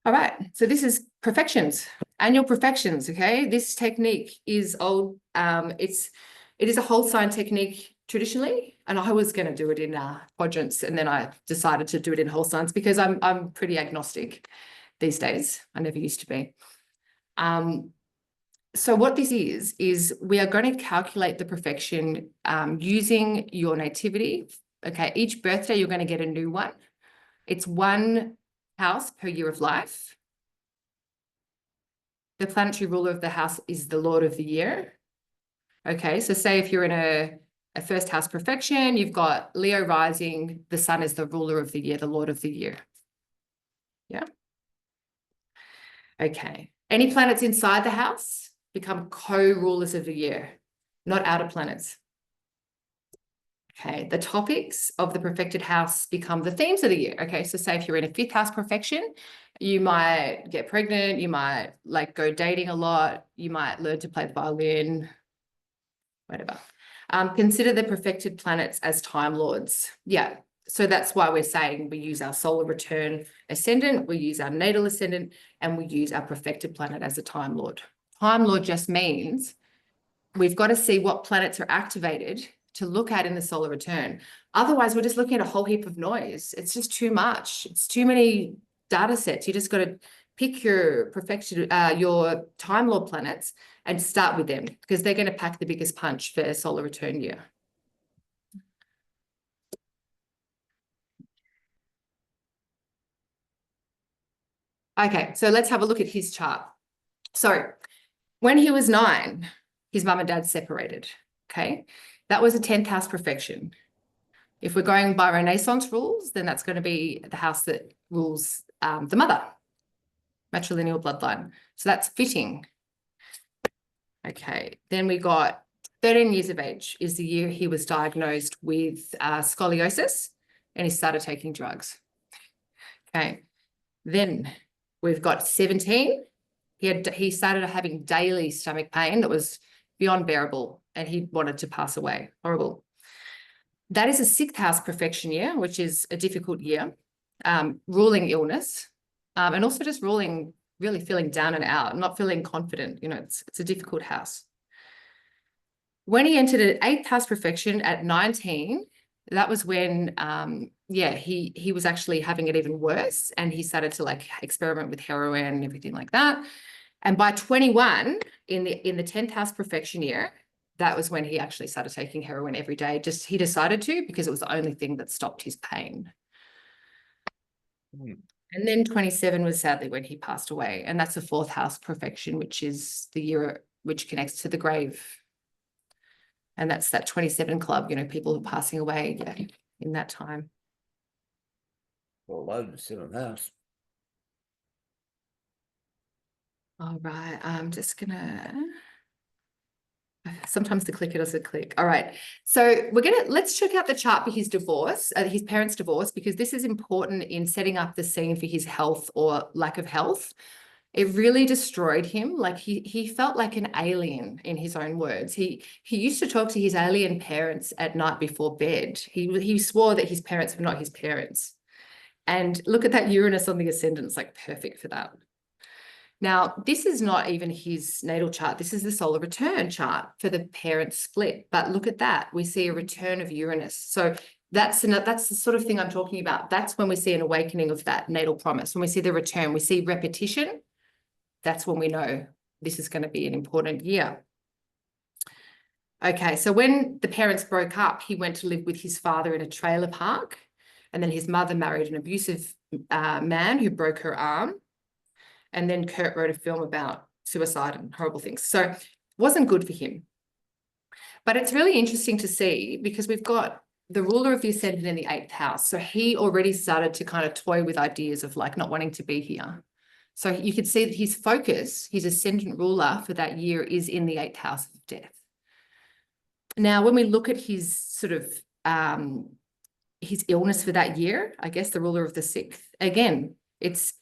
All right, so this is perfections, annual perfections, okay? This technique is old. It is a whole sign technique traditionally, and I was going to do it in quadrants, and then I decided to do it in whole signs because I'm pretty agnostic these days. I never used to be. So what this is we are going to calculate the perfection using your nativity. Okay, each birthday you're going to get a new one. It's 1 house per year of life. The planetary ruler of the house is the Lord of the year. Okay, so say if you're in a first house perfection, you've got Leo rising, the sun is the ruler of the year, the Lord of the year. Yeah. Okay. Any planets inside the house become co-rulers of the year, not outer planets. Okay, the topics of the perfected house become the themes of the year. Okay, so say if you're in a 5th house perfection, you might get pregnant, you might like go dating a lot, you might learn to play the violin, whatever. Consider the perfected planets as time lords. Yeah, so that's why we're saying we use our solar return ascendant, we use our natal ascendant, and we use our perfected planet as a time lord. Time lord just means we've got to see what planets are activated to look at in the solar return. Otherwise, we're just looking at a whole heap of noise. It's just too much. It's too many data sets. You just got to pick your perfected, your time lord planets and start with them because they're going to pack the biggest punch for a solar return year. Okay, so let's have a look at his chart. So when he was 9, his mum and dad separated. Okay, that was a 10th house perfection. If we're going by Renaissance rules, then that's going to be the house that rules the mother, matrilineal bloodline. So that's fitting. Okay, then we got 13 years of age is the year he was diagnosed with scoliosis and he started taking drugs. Okay, then we've got 17. He started having daily stomach pain that was beyond bearable and he wanted to pass away. Horrible. That is a 6th house perfection year, which is a difficult year, ruling illness, and also just ruling really feeling down and out, not feeling confident. You know, it's a difficult house. When he entered an 8th house perfection at 19, that was when, he was actually having it even worse, and he started to like experiment with heroin and everything like that. And by 21, in the 10th house perfection year, that was when he actually started taking heroin every day. Just he decided to because it was the only thing that stopped his pain. And then 27 was sadly when he passed away. And that's a 4th house perfection, which is the year which connects to the grave. And that's that 27 club, you know, people who are passing away in that time. Well, loaded 7th house. All right, I'm just gonna. Sometimes the clicker doesn't click. All right. So let's check out the chart for his divorce, his parents' divorce, because this is important in setting up the scene for his health or lack of health. It really destroyed him. Like he felt like an alien in his own words. He used to talk to his alien parents at night before bed. He swore that his parents were not his parents. And look at that Uranus on the ascendant. It's like perfect for that. Now, this is not even his natal chart. This is the solar return chart for the parent split. But look at that. We see a return of Uranus. So that's the sort of thing I'm talking about. That's when we see an awakening of that natal promise. When we see the return, we see repetition. That's when we know this is going to be an important year. Okay, so when the parents broke up, he went to live with his father in a trailer park. And then his mother married an abusive man who broke her arm. And then Kurt wrote a film about suicide and horrible things. So it wasn't good for him. But it's really interesting to see because we've got the ruler of the ascendant in the 8th house. So he already started to kind of toy with ideas of like not wanting to be here. So you could see that his focus, his ascendant ruler for that year is in the 8th house of death. Now, when we look at his sort of his illness for that year, I guess the ruler of the 6th, again, it's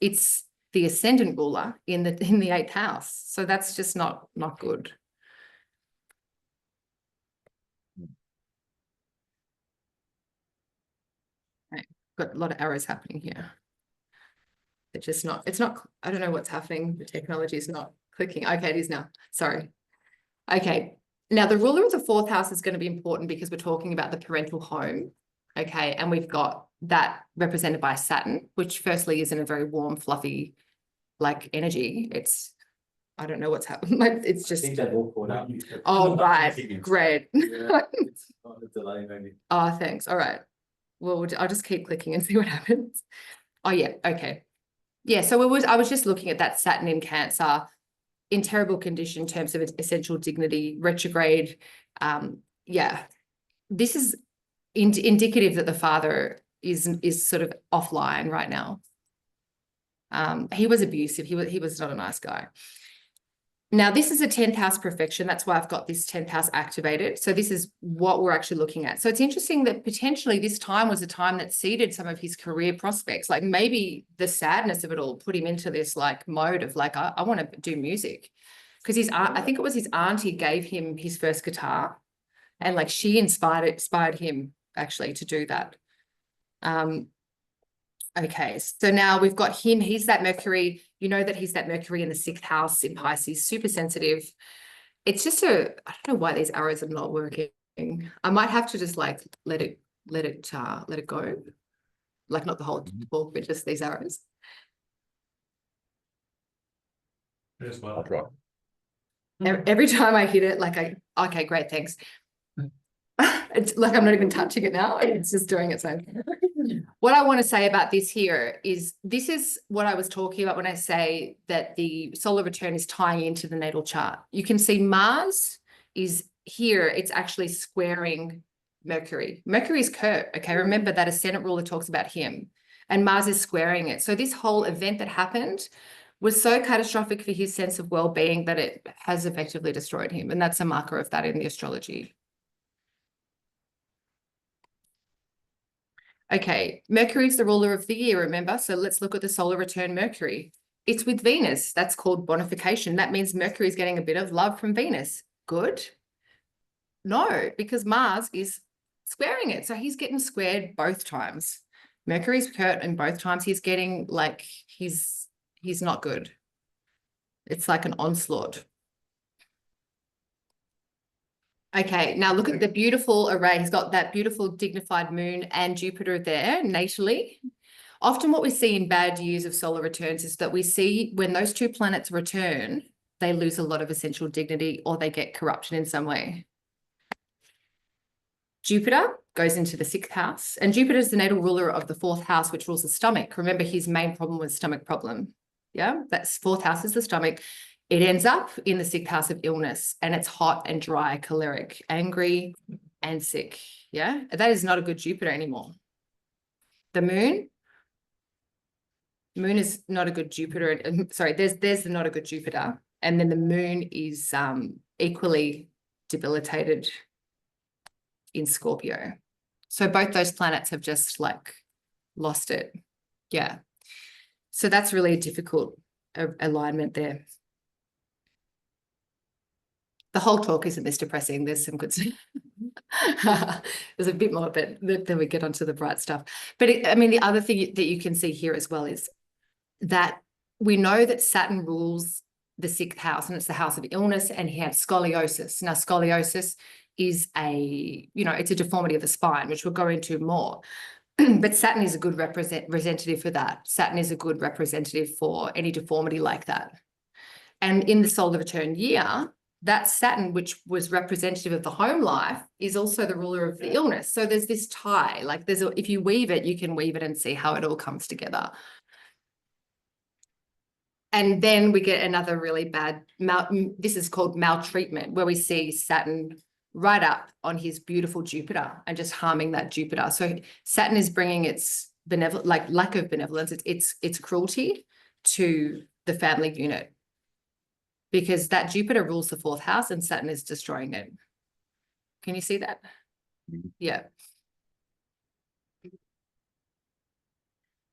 the ascendant ruler in the 8th house. So that's just not good. Okay. Got a lot of arrows happening here. It's not, I don't know what's happening. The technology is not clicking. Okay, it is now. Sorry. Okay. Now the ruler of the 4th house is going to be important because we're talking about the parental home. Okay. And we've got that represented by Saturn, which firstly isn't a very warm, fluffy, like energy. I don't know what's happened. Like it's just. Oh, right. Great. Yeah, it's not a delay, maybe. Oh, thanks. All right. Well, I'll just keep clicking and see what happens. Oh, yeah. Okay. Yeah. So I was just looking at that Saturn in Cancer in terrible condition in terms of its essential dignity, retrograde. Yeah. This is indicative that the father is sort of offline right now. He was abusive. He was not a nice guy. Now, this is a 10th house perfection. That's why I've got this 10th house activated. So this is what we're actually looking at. So it's interesting that potentially this time was a time that seeded some of his career prospects. Like maybe the sadness of it all put him into this like mode of like, I want to do music. Because I think it was his auntie gave him his first guitar, and like she inspired him actually to do that. Okay, so now we've got him. He's that Mercury. You know that he's that Mercury in the 6th house in Pisces, super sensitive. It's just I don't know why these arrows are not working. I might have to just like let it go. Like not the whole book, but just these arrows. I'll try. Every time I hit it, like okay, great, thanks. It's like I'm not even touching it now. It's just doing its own thing. What I want to say about this here is this is what I was talking about when I say that the solar return is tying into the natal chart. You can see Mars is here. It's actually squaring Mercury. Mercury is Kurt. Okay, remember that ascendant ruler talks about him, and Mars is squaring it. So this whole event that happened was so catastrophic for his sense of well-being that it has effectively destroyed him, and that's a marker of that in the astrology. Okay, Mercury is the ruler of the year, remember? So let's look at the solar return Mercury. It's with Venus. That's called bonification. That means Mercury is getting a bit of love from Venus. Good? No, because Mars is squaring it. So he's getting squared both times. Mercury's hurt, and both times he's getting like, he's not good. It's like an onslaught. Okay, now look at the beautiful array. He's got that beautiful dignified moon and Jupiter there natally. Often what we see in bad years of solar returns is that we see when those two planets return, they lose a lot of essential dignity or they get corruption in some way. Jupiter goes into the 6th house, and Jupiter is the natal ruler of the 4th house, which rules the stomach. Remember, his main problem was stomach problem. Yeah, that's 4th house is the stomach. It ends up in the 6th house of illness, and it's hot and dry, choleric, angry and sick. Yeah, that is not a good Jupiter anymore. The moon is not a good Jupiter. Sorry, there's not a good Jupiter. And then the moon is equally debilitated in Scorpio. So both those planets have just like lost it. Yeah. So that's really a difficult alignment there. The whole talk isn't this depressing. There's some good stuff. There's a bit more, but then we get onto the bright stuff. But I mean, the other thing that you can see here as well is that we know that Saturn rules the 6th house, and it's the house of illness, and he had scoliosis. Now, scoliosis is it's a deformity of the spine, which we'll go into more. But Saturn is a good representative for that. Saturn is a good representative for any deformity like that. And in the solar return year, that Saturn, which was representative of the home life, is also the ruler of the illness. So there's this tie, like if you weave it, you can weave it and see how it all comes together. And then we get another really bad, this is called maltreatment, where we see Saturn right up on his beautiful Jupiter and just harming that Jupiter. So Saturn is bringing its lack of benevolence, its cruelty to the family unit, because that Jupiter rules the 4th house and Saturn is destroying it. Can you see that? Yeah.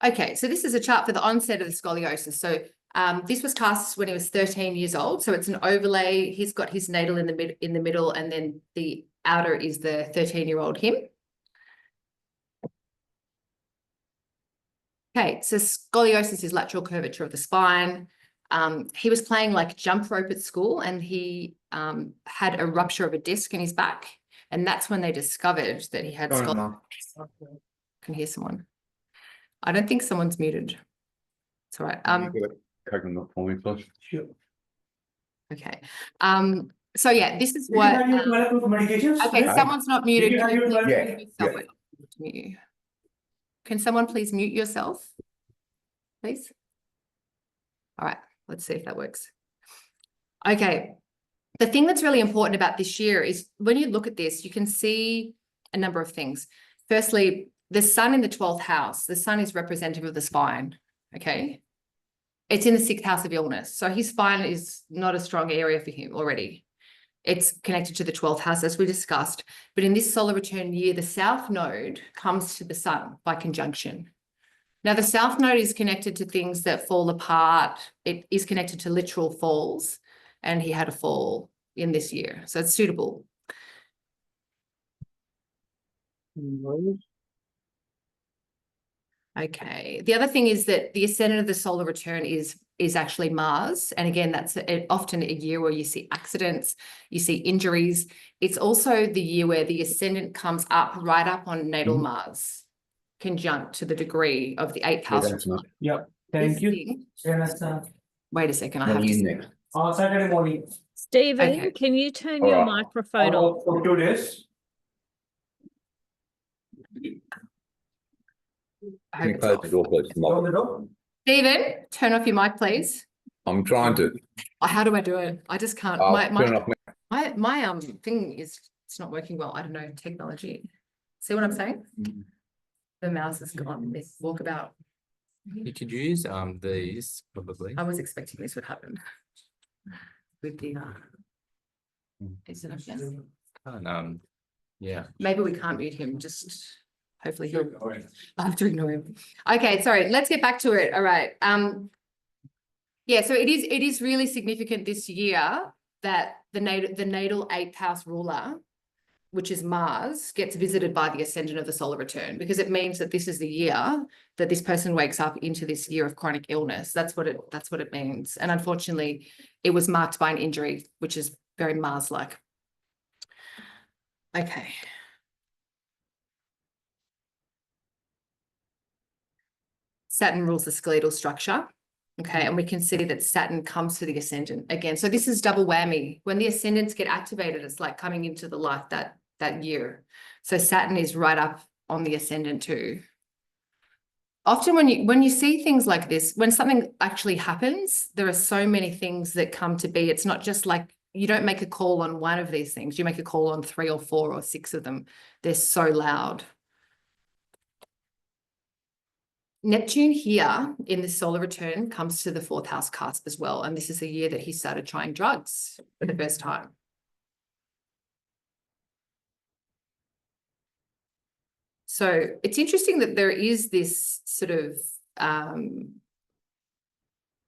Okay, so this is a chart for the onset of the scoliosis. So this was cast when he was 13 years old. So it's an overlay. He's got his natal in the middle, and then the outer is the 13-year-old him. Okay, so scoliosis is lateral curvature of the spine. He was playing like jump rope at school, and he had a rupture of a disc in his back. And that's when they discovered that he had scoliosis. Can hear someone. I don't think someone's muted. It's all right. Coconut for me, please. Sure. Okay. So yeah, this is what. Okay, someone's not muted. Yeah. Can someone please mute yourself? please. All right, let's see if that works. Okay. The thing that's really important about this year is when you look at this, you can see a number of things. Firstly, the sun in the 12th house, the sun is representative of the spine, okay? It's in the 6th house of illness. So his spine is not a strong area for him already. It's connected to the 12th house, as we discussed. But in this solar return year, the south node comes to the sun by conjunction. Now, the south node is connected to things that fall apart. It is connected to literal falls. And he had a fall in this year. So it's suitable. Okay. The other thing is that the ascendant of the solar return is actually Mars. And again, that's often a year where you see accidents, you see injuries. It's also the year where the ascendant comes up right up on natal Mars, conjunct to the degree of the 8th house. Yep. This Thank you. thing- Understand. Wait a second, I have to. next. On Saturday morning. Stephen, Okay. can you turn All your right. microphone on? For 2 days. I Can hope you it's close off. the door, please? Open the door. Stephen, turn off your mic, please. I'm trying to. How do I do it? I just can't. I'll My turn off my thing is it's not working well. I don't know, technology. See what I'm saying? The mouse is gone. This walkabout. You could use these probably. I was expecting this would happen. With the is it up yes? And, yeah. Maybe we can't mute him, just hopefully he'll I have to ignore him. Okay, sorry, let's get back to it. All right. Yeah, so it is really significant this year that the natal 8th house ruler, which is Mars, gets visited by the ascendant of the solar return, because it means that this is the year that this person wakes up into this year of chronic illness. That's what it means. And unfortunately, it was marked by an injury, which is very Mars-like. Okay. Saturn rules the skeletal structure. Okay, and we can see that Saturn comes to the ascendant again. So this is double whammy. When the ascendants get activated, it's like coming into the light that year. So Saturn is right up on the ascendant too. Often when you see things like this, when something actually happens, there are so many things that come to be. It's not just like you don't make a call on one of these things. You make a call on 3 or 4 or 6 of them. They're so loud. Neptune here in the solar return comes to the 4th house cusp as well. And this is the year that he started trying drugs for the first time. So it's interesting that there is this sort of,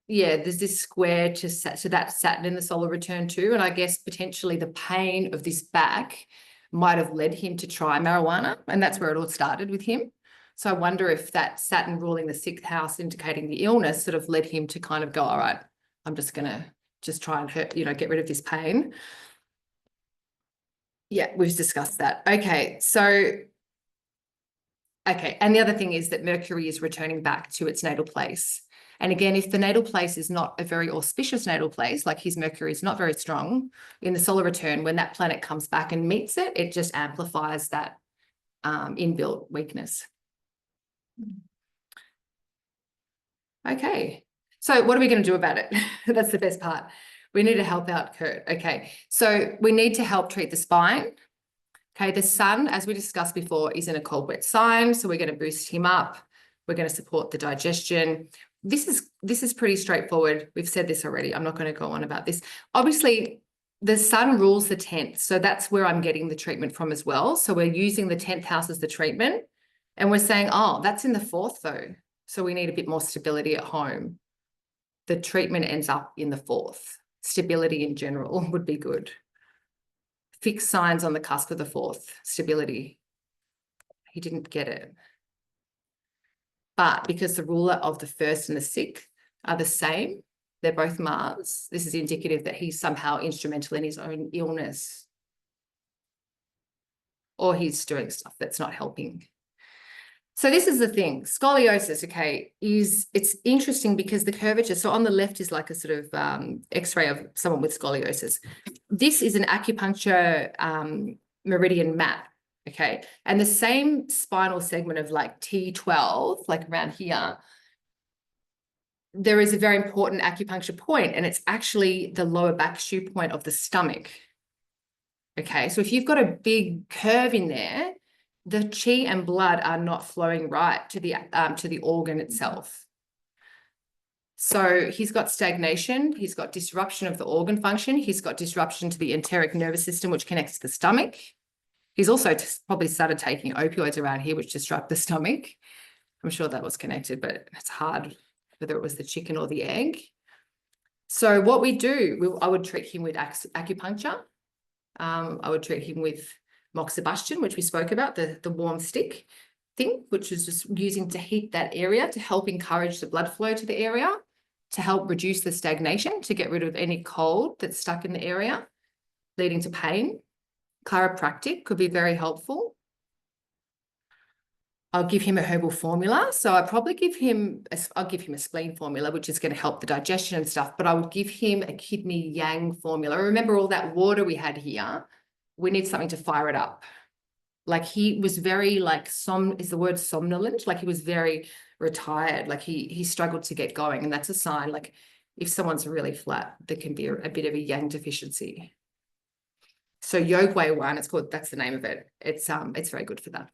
there's this square to that Saturn in the solar return too. And I guess potentially the pain of this back might have led him to try marijuana. And that's where it all started with him. So I wonder if that Saturn ruling the 6th house, indicating the illness, sort of led him to kind of go, all right, I'm just going to try and get rid of this pain. Yeah, we've discussed that. Okay, and the other thing is that Mercury is returning back to its natal place. And again, if the natal place is not a very auspicious natal place, like his Mercury is not very strong in the solar return, when that planet comes back and meets it, it just amplifies that inbuilt weakness. Okay, so what are we going to do about it? That's the best part. We need to help out Kurt. Okay, so we need to help treat the spine. Okay, the sun, as we discussed before, is in a cold, wet sign, so we're going to boost him up. We're going to support the digestion. This is pretty straightforward. We've said this already. I'm not going to go on about this. Obviously, the sun rules the 10th, so that's where I'm getting the treatment from as well. So we're using the 10th house as the treatment, and we're saying, oh, that's in the 4th though, so we need a bit more stability at home. The treatment ends up in the 4th. Stability in general would be good. Fixed signs on the cusp of the 4th, stability. He didn't get it. But because the ruler of the 1st and the 6th are the same, they're both Mars, this is indicative that he's somehow instrumental in his own illness. Or he's doing stuff that's not helping. So this is the thing, scoliosis, okay, it's interesting because the curvature, so on the left is like a sort of x-ray of someone with scoliosis. This is an acupuncture meridian map, okay? And the same spinal segment of like T12, like around here, there is a very important acupuncture point, and it's actually the lower back shu point of the stomach. Okay, so if you've got a big curve in there, the chi and blood are not flowing right to the organ itself. So he's got stagnation, he's got disruption of the organ function, he's got disruption to the enteric nervous system, which connects to the stomach. He's also probably started taking opioids around here, which disrupt the stomach. I'm sure that was connected, but it's hard whether it was the chicken or the egg. So what we do, I would treat him with acupuncture. I would treat him with moxibustion, which we spoke about, the warm stick thing, which is just using to heat that area to help encourage the blood flow to the area, to help reduce the stagnation, to get rid of any cold that's stuck in the area, leading to pain. Chiropractic could be very helpful. I'll give him a herbal formula. So I'll give him a spleen formula, which is going to help the digestion and stuff, but I would give him a kidney yang formula. Remember all that water we had here? We need something to fire it up. Like he was very is the word somnolent? Like he was very retired. Like he struggled to get going. And that's a sign, like if someone's really flat, there can be a bit of a yang deficiency. So Yogwei one, that's the name of it. It's very good for that.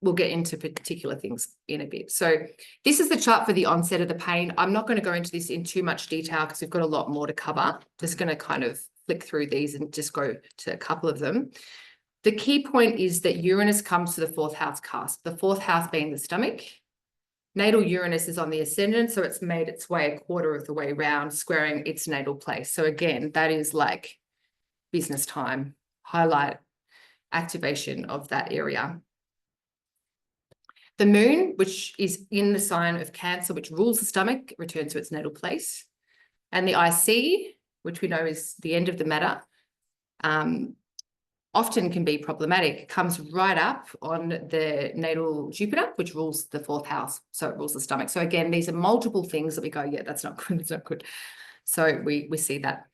We'll get into particular things in a bit. So this is the chart for the onset of the pain. I'm not going to go into this in too much detail because we've got a lot more to cover. Just going to kind of flick through these and just go to a couple of them. The key point is that Uranus comes to the 4th house cusp, the 4th house being the stomach. Natal Uranus is on the ascendant, so it's made its way a quarter of the way round, squaring its natal place. So again, that is like business time, highlight activation of that area. The moon, which is in the sign of Cancer, which rules the stomach, returns to its natal place. And the IC, which we know is the end of the matter, often can be problematic. It comes right up on the natal Jupiter, which rules the 4th house. So it rules the stomach. So again, these are multiple things that we go, yeah, that's not good, it's not good. So we see that.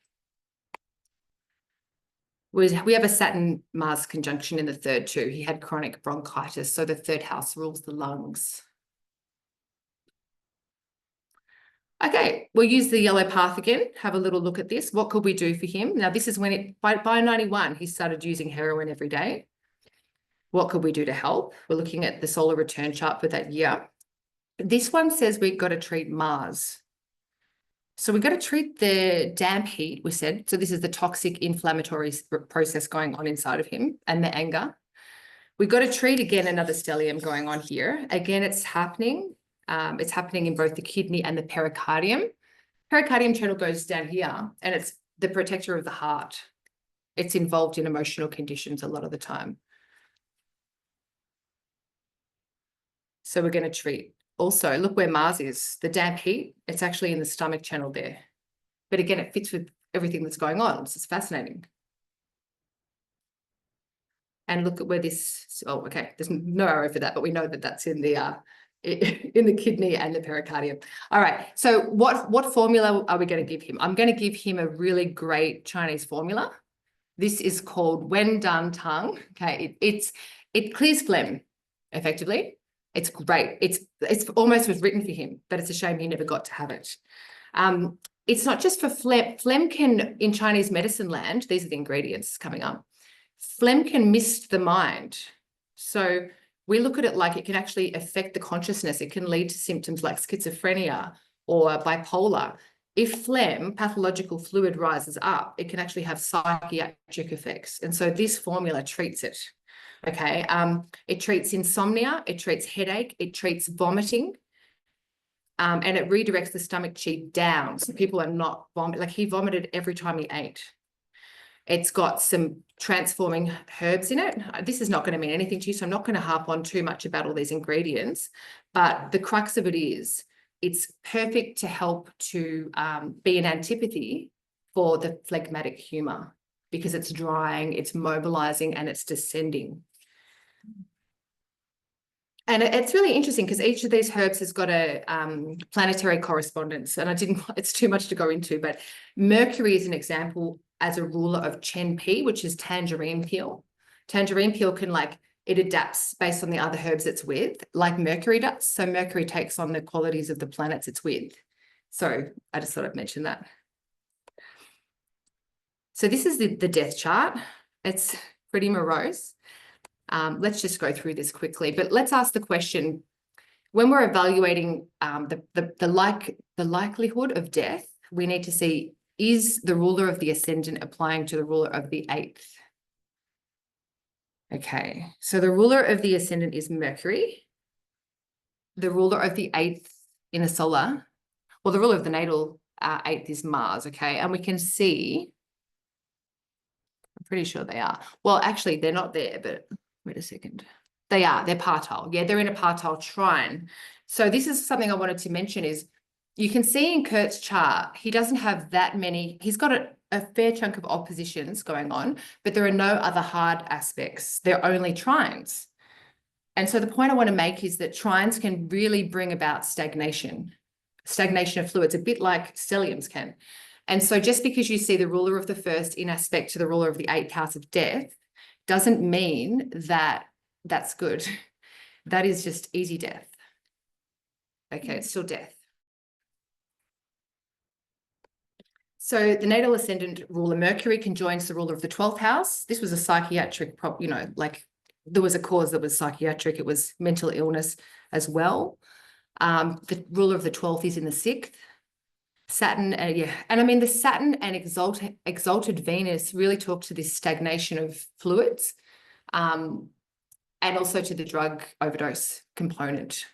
We have a Saturn-Mars conjunction in the 3rd too. He had chronic bronchitis, so the 3rd house rules the lungs. Okay, we'll use the yellow path again. Have a little look at this. What could we do for him? Now, this is when by 91, he started using heroin every day. What could we do to help? We're looking at the solar return chart for that year. This one says we've got to treat Mars. So we've got to treat the damp heat, we said. So this is the toxic inflammatory process going on inside of him and the anger. We've got to treat, again, another stellium going on here. Again, it's happening. It's happening in both the kidney and the pericardium. Pericardium channel goes down here, and it's the protector of the heart. It's involved in emotional conditions a lot of the time. So we're going to treat. Also, look where Mars is, the damp heat, it's actually in the stomach channel there. But again, it fits with everything that's going on. It's just fascinating. And look at where this, oh, okay, there's no arrow for that, but we know that that's in the kidney and the pericardium. All right, so what formula are we going to give him? I'm going to give him a really great Chinese formula. This is called Wen Dan Tang. Okay, it clears phlegm, effectively. It's great. It's almost was written for him, but it's a shame he never got to have it. It's not just for phlegm. Phlegm can, in Chinese medicine land, these are the ingredients coming up. Phlegm can mist the mind. So we look at it like it can actually affect the consciousness. It can lead to symptoms like schizophrenia or bipolar. If phlegm, pathological fluid, rises up, it can actually have psychiatric effects. And so this formula treats it. Okay, it treats insomnia, it treats headache, it treats vomiting, and it redirects the stomach chi down. So people are not vomiting, like he vomited every time he ate. It's got some transforming herbs in it. This is not going to mean anything to you, so I'm not going to harp on too much about all these ingredients, but the crux of it is it's perfect to help to be an antipathy for the phlegmatic humor, because it's drying, it's mobilizing, and it's descending. And it's really interesting because each of these herbs has got a planetary correspondence, and it's too much to go into, but Mercury is an example as a ruler of Chen Pi, which is tangerine peel. Tangerine peel can it adapts based on the other herbs it's with, like Mercury does. So Mercury takes on the qualities of the planets it's with. So I just thought I'd mention that. So this is the death chart. It's pretty morose. Let's just go through this quickly, but let's ask the question, when we're evaluating the likelihood of death, we need to see, is the ruler of the ascendant applying to the ruler of the 8th? Okay, so the ruler of the ascendant is Mercury. The ruler of the 8th in the solar, well, the ruler of the natal 8th is Mars, okay? And we can see, I'm pretty sure they are. Well, actually, they're not there, but wait a second. They are, they're partile. Yeah, they're in a partile trine. So this is something I wanted to mention is, you can see in Kurt's chart, he doesn't have that many, he's got a fair chunk of oppositions going on, but there are no other hard aspects. They're only trines. And so the point I want to make is that trines can really bring about stagnation of fluids, a bit like stelliums can. And so just because you see the ruler of the first in aspect to the ruler of the 8th house of death, doesn't mean that that's good. That is just easy death. Okay, it's still death. So the natal ascendant ruler Mercury conjoins the ruler of the 12th house. This was a psychiatric problem, like there was a cause that was psychiatric. It was mental illness as well. The ruler of the 12th is in the 6th. Saturn, yeah. And I mean, the Saturn and exalted Venus really talk to this stagnation of fluids, and also to the drug overdose component.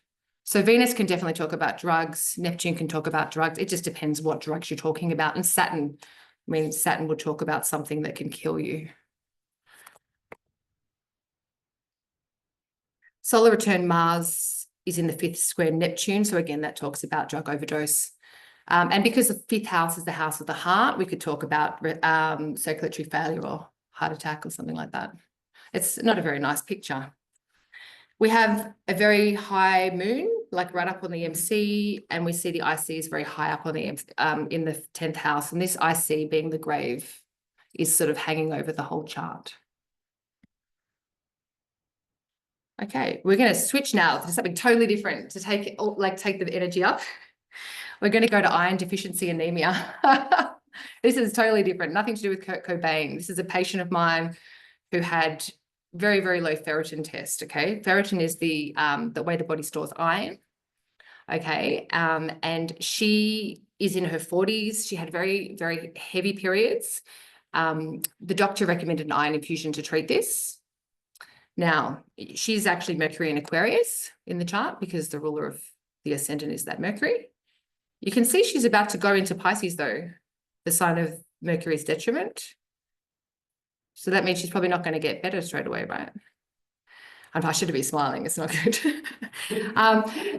So Venus can definitely talk about drugs. Neptune can talk about drugs. It just depends what drugs you're talking about. And Saturn, I mean, Saturn would talk about something that can kill you. Solar return Mars is in the 5th square Neptune. So again, that talks about drug overdose. And because the 5th house is the house of the heart, we could talk about circulatory failure or heart attack or something like that. It's not a very nice picture. We have a very high moon, like right up on the MC, and we see the IC is very high up on the in the 10th house. And this IC, being the grave, is sort of hanging over the whole chart. Okay, we're going to switch now to something totally different to take the energy up. We're going to go to iron deficiency anemia. This is totally different, nothing to do with Kurt Cobain. This is a patient of mine who had very, very low ferritin test, okay? Ferritin is the way the body stores iron, okay? And she is in her 40s. She had very, very heavy periods. The doctor recommended an iron infusion to treat this. Now, she's actually Mercury in Aquarius in the chart because the ruler of the ascendant is that Mercury. You can see she's about to go into Pisces though, the sign of Mercury's detriment. So that means she's probably not going to get better straight away, right? I shouldn't be smiling. It's not good.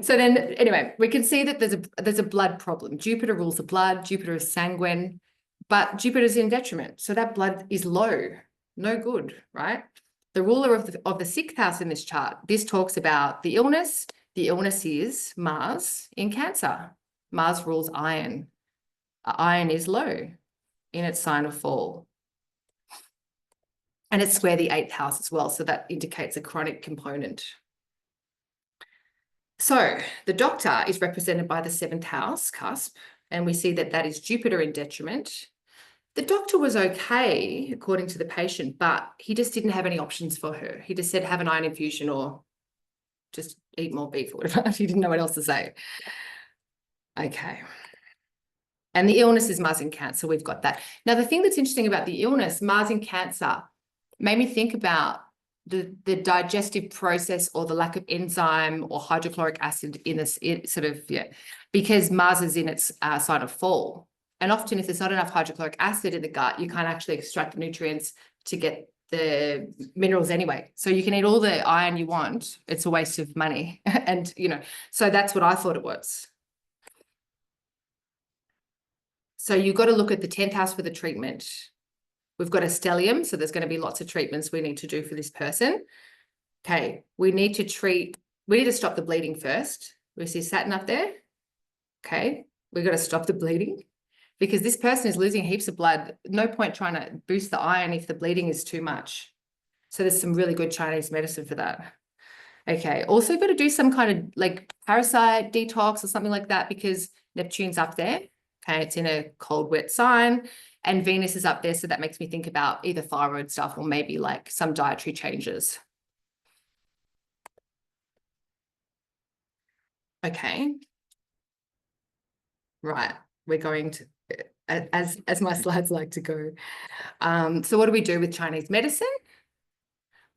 So then, anyway, we can see that there's a blood problem. Jupiter rules the blood. Jupiter is sanguine, but Jupiter's in detriment. So that blood is low, no good, right? The ruler of the 6th house in this chart, this talks about the illness. The illness is Mars in Cancer. Mars rules iron. Iron is low in its sign of fall. And it's square the 8th house as well. So that indicates a chronic component. So the doctor is represented by the 7th house cusp. And we see that that is Jupiter in detriment. The doctor was okay, according to the patient, but he just didn't have any options for her. He just said, have an iron infusion or just eat more beef or whatever. He didn't know what else to say. Okay. And the illness is Mars in Cancer. We've got that. Now, the thing that's interesting about the illness, Mars in Cancer, made me think about the digestive process or the lack of enzyme or hydrochloric acid in this because Mars is in its sign of fall. And often if there's not enough hydrochloric acid in the gut, you can't actually extract the nutrients to get the minerals anyway. So you can eat all the iron you want. It's a waste of money. And, so that's what I thought it was. So you've got to look at the 10th house for the treatment. We've got a stellium, so there's going to be lots of treatments we need to do for this person. Okay, we need to stop the bleeding first. We see Saturn up there. Okay, we've got to stop the bleeding because this person is losing heaps of blood. No point trying to boost the iron if the bleeding is too much. So there's some really good Chinese medicine for that. Okay, also got to do some kind of like parasite detox or something like that because Neptune's up there. Okay, it's in a cold, wet sign, and Venus is up there. So that makes me think about either thyroid stuff or maybe like some dietary changes. Okay. Right, we're going to, as my slides like to go. So what do we do with Chinese medicine?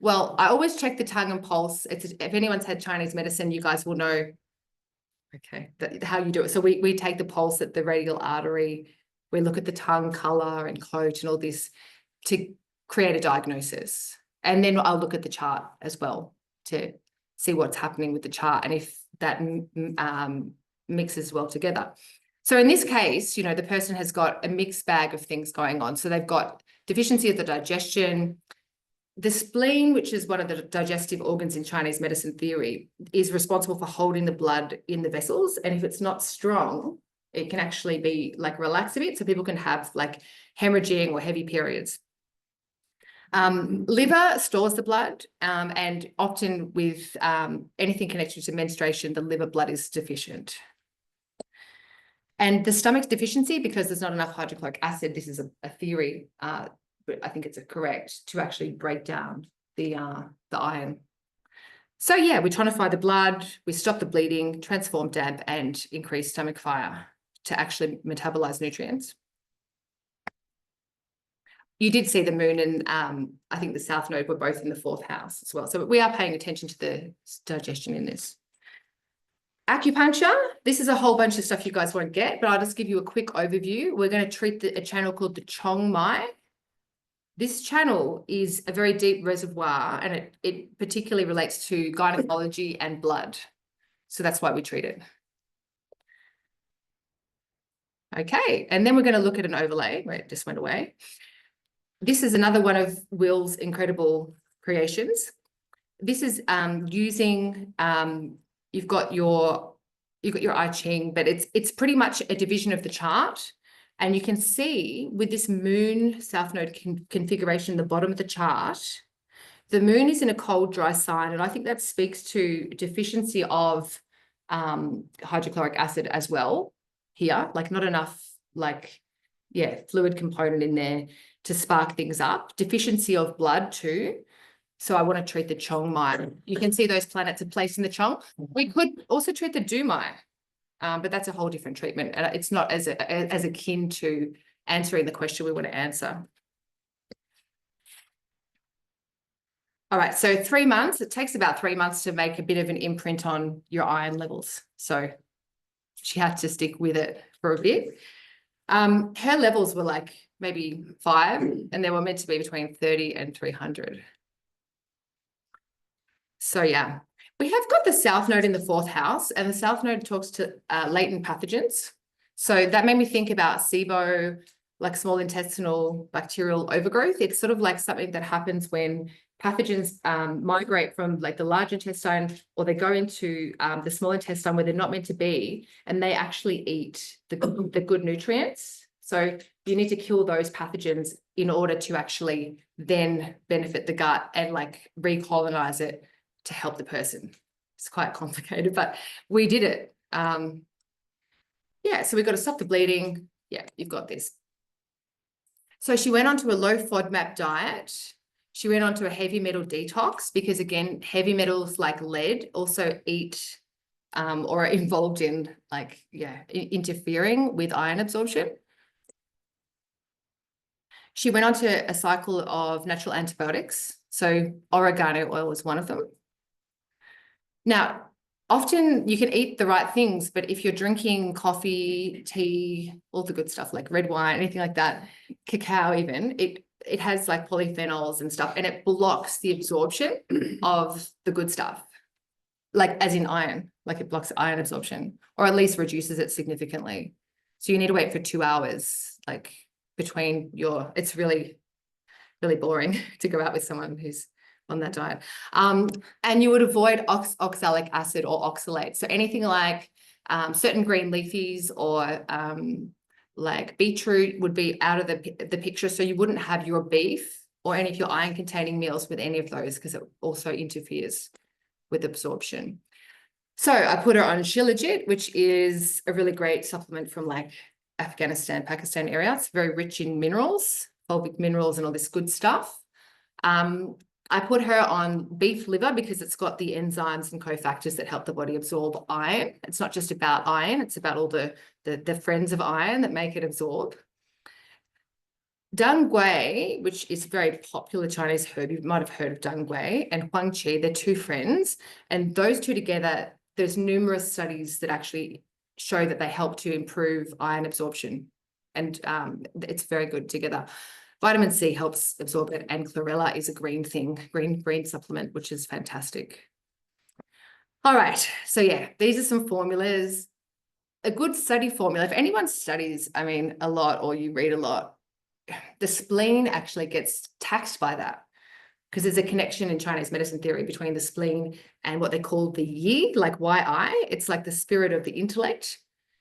Well, I always check the tongue and pulse. If anyone's had Chinese medicine, you guys will know, okay, how you do it. So we take the pulse at the radial artery. We look at the tongue color and coat and all this to create a diagnosis. And then I'll look at the chart as well to see what's happening with the chart and if that mixes well together. So in this case, you know, the person has got a mixed bag of things going on. So they've got deficiency of the digestion. The spleen, which is one of the digestive organs in Chinese medicine theory, is responsible for holding the blood in the vessels. And if it's not strong, it can actually be like relaxed a bit. So people can have like hemorrhaging or heavy periods. Liver stores the blood, and often with anything connected to menstruation, the liver blood is deficient. And the stomach's deficiency, because there's not enough hydrochloric acid, this is a theory, but I think it's correct to actually break down the iron. So yeah, we tonify the blood, we stop the bleeding, transform damp, and increase stomach fire to actually metabolize nutrients. You did see the moon and I think the south node were both in the 4th house as well. So we are paying attention to the digestion in this. Acupuncture, this is a whole bunch of stuff you guys won't get, but I'll just give you a quick overview. We're going to treat a channel called the Chong Mai. This channel is a very deep reservoir, and it particularly relates to gynecology and blood. So that's why we treat it. Okay, and then we're going to look at an overlay. Wait, it just went away. This is another one of Will's incredible creations. This is using, you've got your I Ching, but it's pretty much a division of the chart. And you can see with this moon south node configuration, the bottom of the chart, the moon is in a cold, dry sign. And I think that speaks to deficiency of hydrochloric acid as well here, like not enough, like, yeah, fluid component in there to spark things up. Deficiency of blood too. So I want to treat the Chong Mai. You can see those planets are placed in the Chong. We could also treat the Du Mai, but that's a whole different treatment. And it's not as akin to answering the question we want to answer. All right, so 3 months. It takes about 3 months to make a bit of an imprint on your iron levels. So she had to stick with it for a bit. Her levels were like maybe 5, and they were meant to be between 30 and 300. So yeah, we have got the south node in the 4th house, and the south node talks to latent pathogens. So that made me think about SIBO, like small intestinal bacterial overgrowth. It's sort of like something that happens when pathogens migrate from like the large intestine, or they go into the small intestine where they're not meant to be, and they actually eat the good nutrients. So you need to kill those pathogens in order to actually then benefit the gut and like recolonize it to help the person. It's quite complicated, but we did it. Yeah, so we've got to stop the bleeding. Yeah, you've got this. So she went on to a low FODMAP diet. She went on to a heavy metal detox because, again, heavy metals like lead also eat or are involved in like, yeah, interfering with iron absorption. She went on to a cycle of natural antibiotics. So oregano oil was one of them. Now, often you can eat the right things, but if you're drinking coffee, tea, all the good stuff like red wine, anything like that, cacao even, it has like polyphenols and stuff, and it blocks the absorption of the good stuff, like as in iron, like it blocks iron absorption, or at least reduces it significantly. So you need to wait for 2 hours, like between it's really, really boring to go out with someone who's on that diet. And you would avoid oxalic acid or oxalate. So anything like certain green leafies or like beetroot would be out of the picture. So you wouldn't have your beef or any of your iron containing meals with any of those, because it also interferes with absorption. So I put her on Shilajit, which is a really great supplement from like Afghanistan, Pakistan area. It's very rich in minerals, fulvic minerals and all this good stuff. I put her on beef liver because it's got the enzymes and cofactors that help the body absorb iron. It's not just about iron, it's about all the friends of iron that make it absorb. Dang Gui, which is a very popular Chinese herb, you might have heard of Dang Gui, and Huang Qi, they're two friends. And those two together, there's numerous studies that actually show that they help to improve iron absorption. And it's very good together. Vitamin C helps absorb it, and chlorella is a green thing, green supplement, which is fantastic. All right, so yeah, these are some formulas. A good study formula, if anyone studies, I mean, a lot, or you read a lot, the spleen actually gets taxed by that, because there's a connection in Chinese medicine theory between the spleen and what they call the yi, like yi. It's like the spirit of the intellect,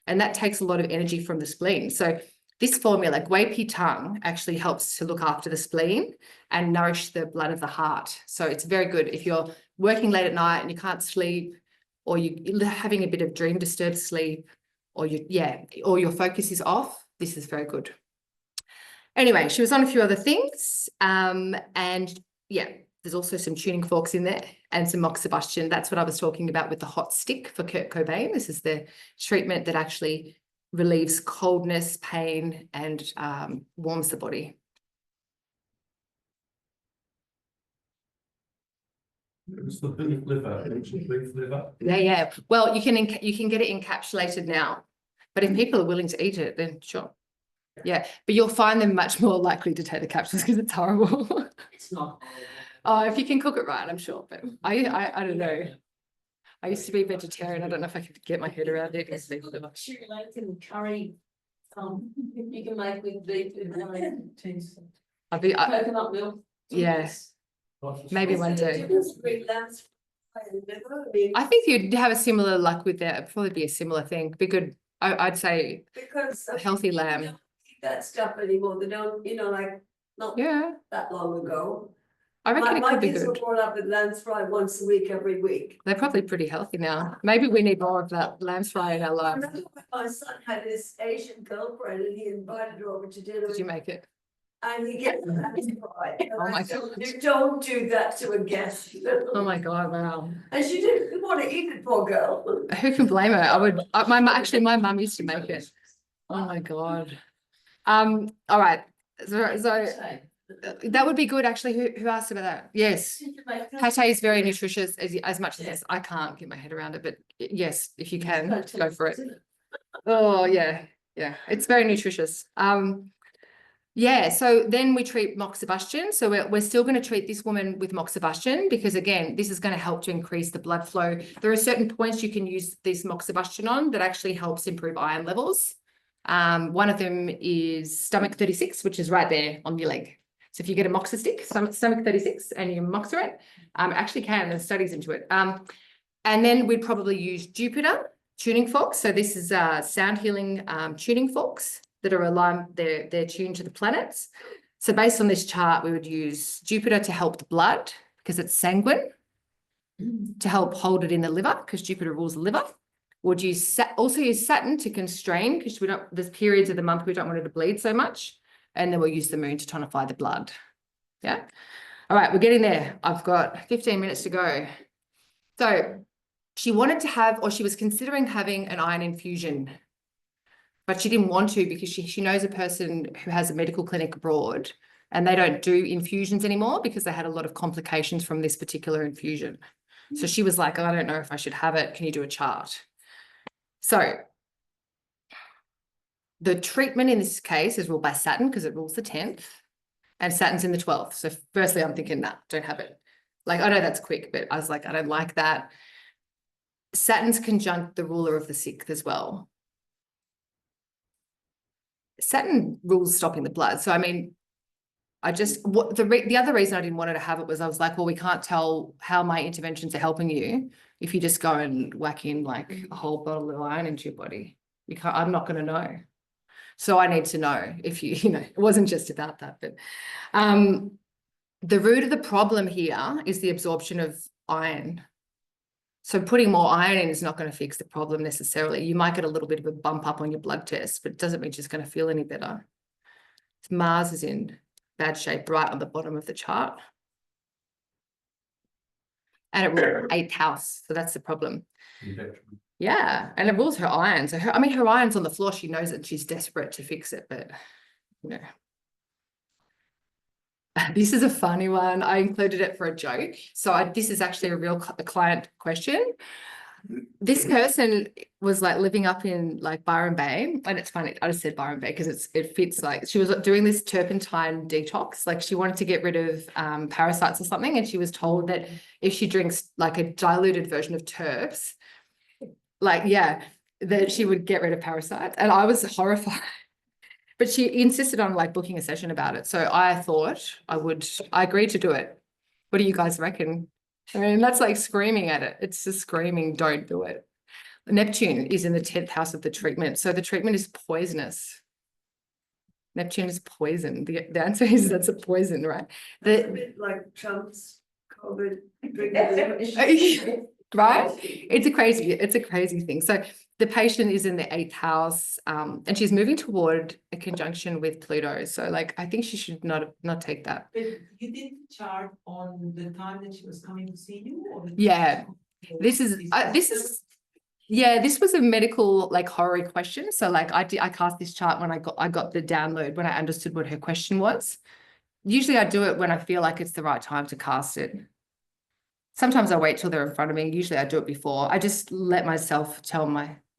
and that takes a lot of energy from the spleen. So this formula, Gui Pi Tang, actually helps to look after the spleen and nourish the blood of the heart. So it's very good if you're working late at night and you can't sleep, or you're having a bit of dream disturbed sleep, or your focus is off. This is very good. Anyway, she was on a few other things. And yeah, there's also some tuning forks in there and some moxibustion. That's what I was talking about with the hot stick for Kurt Cobain. This is the treatment that actually relieves coldness, pain, and warms the body. It was the beef liver, ancient beef liver. Yeah. Well, you can get it encapsulated now, but if people are willing to eat it, then sure. Yeah, but you'll find them much more likely to take the capsules because it's horrible. It's not. Oh, if you can cook it right, I'm sure. But I don't know. I used to be vegetarian. I don't know if I could get my head around it. Like in curry, you can make with beef and coconut milk. Yes, maybe one Is there a day. difference between lamb's fry and liver? I mean, I think you'd have a similar luck with that. It'd probably be a similar thing. Be good. I'd say because a healthy lamb. They don't eat that stuff anymore. They don't, like not Yeah, that long ago. I reckon it My could be kids were good. brought up with lamb's fry once a week, every week. They're probably pretty healthy now. Maybe we need more of that lamb's fry in our I life. remember when my son had his Asian girlfriend and he invited her over to dinner. Did you make it? And he gets lamb's fry. And Oh I my said, God. "You don't do that to a guest." Oh my God, wow. And she didn't want to eat it, poor girl. Who can blame her? I would, my mum used to make it. Oh my God. All right. So that would be good, actually. Who asked about that? Yes. Pate is very nutritious, as much as I can't get my head around it, but yes, if you can, go for it. Oh yeah. It's very nutritious. Yeah, so then we treat moxibustion. So we're still going to treat this woman with moxibustion because, again, this is going to help to increase the blood flow. There are certain points you can use this moxibustion on that actually helps improve iron levels. One of them is stomach 36, which is right there on your leg. So if you get a moxa stick, stomach 36, and you moxa it, actually can, there's studies into it. And then we'd probably use Jupiter tuning forks. So this is sound healing tuning forks that are aligned, they're tuned to the planets. So based on this chart, we would use Jupiter to help the blood because it's sanguine, to help hold it in the liver because Jupiter rules the liver. Would also use Saturn to constrain because there's periods of the month we don't want it to bleed so much. And then we'll use the moon to tonify the blood. Yeah. All right, we're getting there. I've got 15 minutes to go. So she wanted to have, or she was considering having an iron infusion, but she didn't want to because she knows a person who has a medical clinic abroad and they don't do infusions anymore because they had a lot of complications from this particular infusion. So she was like, I don't know if I should have it. Can you do a chart? So the treatment in this case is ruled by Saturn because it rules the 10th and Saturn's in the 12th. So firstly, I'm thinking, nah, don't have it. Like, I know that's quick, but I was like, I don't like that. Saturn's conjunct the ruler of the 6th as well. Saturn rules stopping the blood. So, I mean, the other reason I didn't want her to have it was I was like, well, we can't tell how my interventions are helping you if you just go and whack in like a whole bottle of iron into your body. I'm not going to know. So I need to know if it wasn't just about that, but the root of the problem here is the absorption of iron. So putting more iron in is not going to fix the problem necessarily. You might get a little bit of a bump up on your blood test, but it doesn't mean she's going to feel any better. Mars is in bad shape right on the bottom of the chart. And it rules 8th house, so that's the problem. Yeah, and it rules her iron. So her iron's on the floor. She knows it. She's desperate to fix it, but you know. This is a funny one. I included it for a joke. So this is actually a real client question. This person was like living up in like Byron Bay, and it's funny. I just said Byron Bay because it fits. Like she was doing this turpentine detox. Like she wanted to get rid of parasites or something, and she was told that if she drinks like a diluted version of terps, like that she would get rid of parasites. And I was horrified. But she insisted on like booking a session about it. So I thought I agreed to do it. What do you guys reckon? I mean, that's like screaming at it. It's just screaming, don't do it. Neptune is in the 10th house of the treatment. So the treatment is poisonous. Neptune is poison. The answer is that's a poison, right? That's a bit like Trump's COVID. Right? It's a crazy thing. So the patient is in the 8th house, and she's moving toward a conjunction with Pluto. So like, I think she should not take that. But you did the chart on the time that she was coming to see you? Or Yeah, this was a medical like horror question. So like I cast this chart when I got the download, when I understood what her question was. Usually I do it when I feel like it's the right time to cast it. Sometimes I wait till they're in front of me. Usually I do it before. I just let myself tell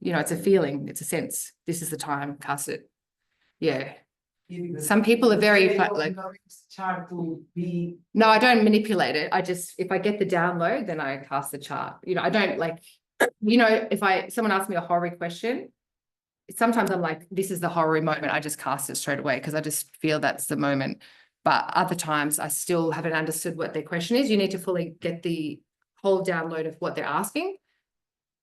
it's a feeling, it's a sense. This is the time, cast it. Yeah. Some people are very like, chart to be. no, I don't manipulate it. If I get the download, then I cast the chart. I don't like, if someone asks me a horror question, sometimes I'm like, this is the horror moment. I just cast it straight away because I just feel that's the moment. But other times I still haven't understood what their question is. You need to fully get the whole download of what they're asking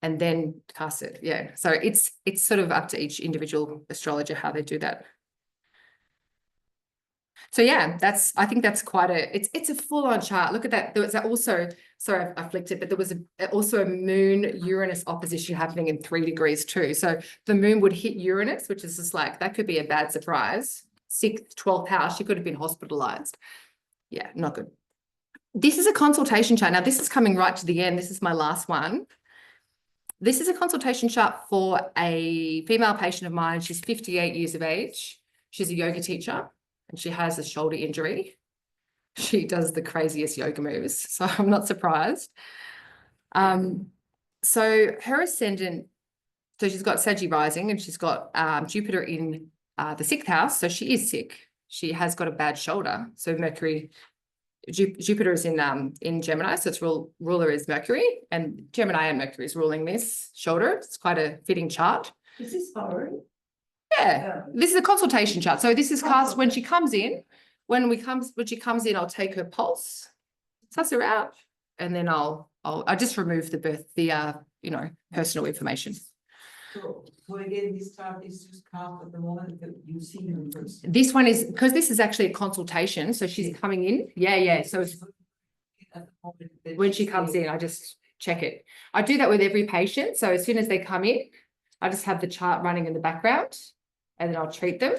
and then cast it. Yeah. So it's sort of up to each individual astrologer how they do that. So yeah, I think that's quite it's a full-on chart. Look at that. There was also, sorry, I flicked it, but there was also a moon Uranus opposition happening in 3 degrees too. So the moon would hit Uranus, which is just like, that could be a bad surprise. 6th, 12th house, she could have been hospitalized. Yeah, not good. This is a consultation chart. Now, this is coming right to the end. This is my last one. This is a consultation chart for a female patient of mine. She's 58 years of age. She's a yoga teacher and she has a shoulder injury. She does the craziest yoga moves, so I'm not surprised. So her ascendant, so she's got Saggy rising and she's got Jupiter in the 6th house, so she is sick. She has got a bad shoulder. So Jupiter is in Gemini, so its ruler is Mercury, and Gemini and Mercury is ruling this shoulder. It's quite a fitting chart. Is this horror? Yeah, this is a consultation chart. So this is cast when she comes in. When she comes in, I'll take her pulse, suss her out, and then I'll just remove the personal information. So again, this chart is just cast at the moment that you see them first. This one is, because this is actually a consultation, so she's coming in. Yeah. So when she comes in, I just check it. I do that with every patient. So as soon as they come in, I just have the chart running in the background and then I'll treat them.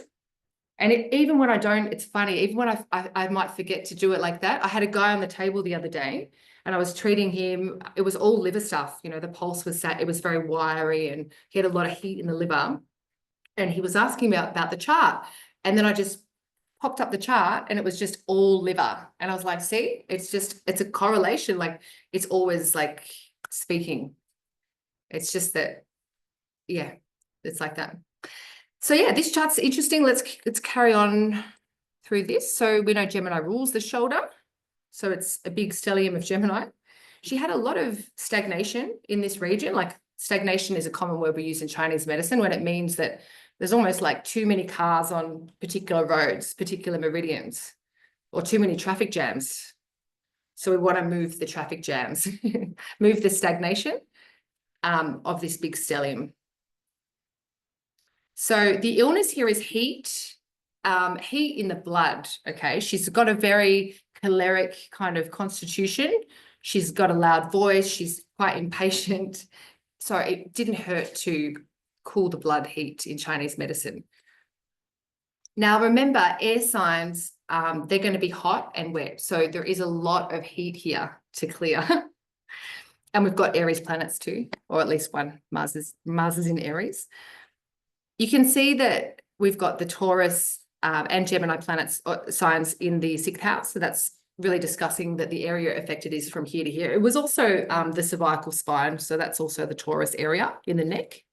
And even when I don't, it's funny, even when I might forget to do it like that. I had a guy on the table the other day and I was treating him. It was all liver stuff. The pulse was it was very wiry and he had a lot of heat in the liver. And he was asking me about the chart. And then I just popped up the chart and it was just all liver. And I was like, see, it's a correlation. Like it's always like speaking. It's just that, yeah, it's like that. So yeah, this chart's interesting. Let's carry on through this. So we know Gemini rules the shoulder. So it's a big stellium of Gemini. She had a lot of stagnation in this region. Like stagnation is a common word we use in Chinese medicine when it means that there's almost like too many cars on particular roads, particular meridians, or too many traffic jams. So we want to move the traffic jams, move the stagnation of this big stellium. So the illness here is heat in the blood, okay? She's got a very choleric kind of constitution. She's got a loud voice. She's quite impatient. So it didn't hurt to cool the blood heat in Chinese medicine. Now, remember, air signs, they're going to be hot and wet. So there is a lot of heat here to clear. And we've got Aries planets too, or at least one. Mars is in Aries. You can see that we've got the Taurus and Gemini planets signs in the 6th house. So that's really discussing that the area affected is from here to here. It was also the cervical spine. So that's also the Taurus area in the neck.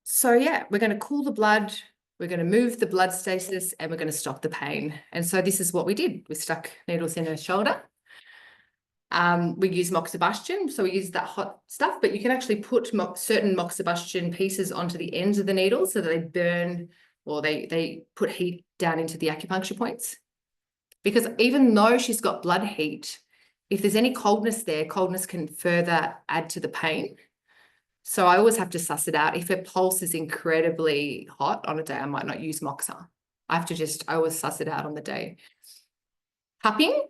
So yeah, we're going to cool the blood, we're going to move the blood stasis, and we're going to stop the pain. And so this is what we did. We stuck needles in her shoulder. We use moxibustion, so we use that hot stuff, but you can actually put certain moxibustion pieces onto the ends of the needles so that they burn, or they put heat down into the acupuncture points. Because even though she's got blood heat, if there's any coldness there, coldness can further add to the pain. So I always have to suss it out. If her pulse is incredibly hot on a day, I might not use moxa. I always suss it out on the day. Cupping,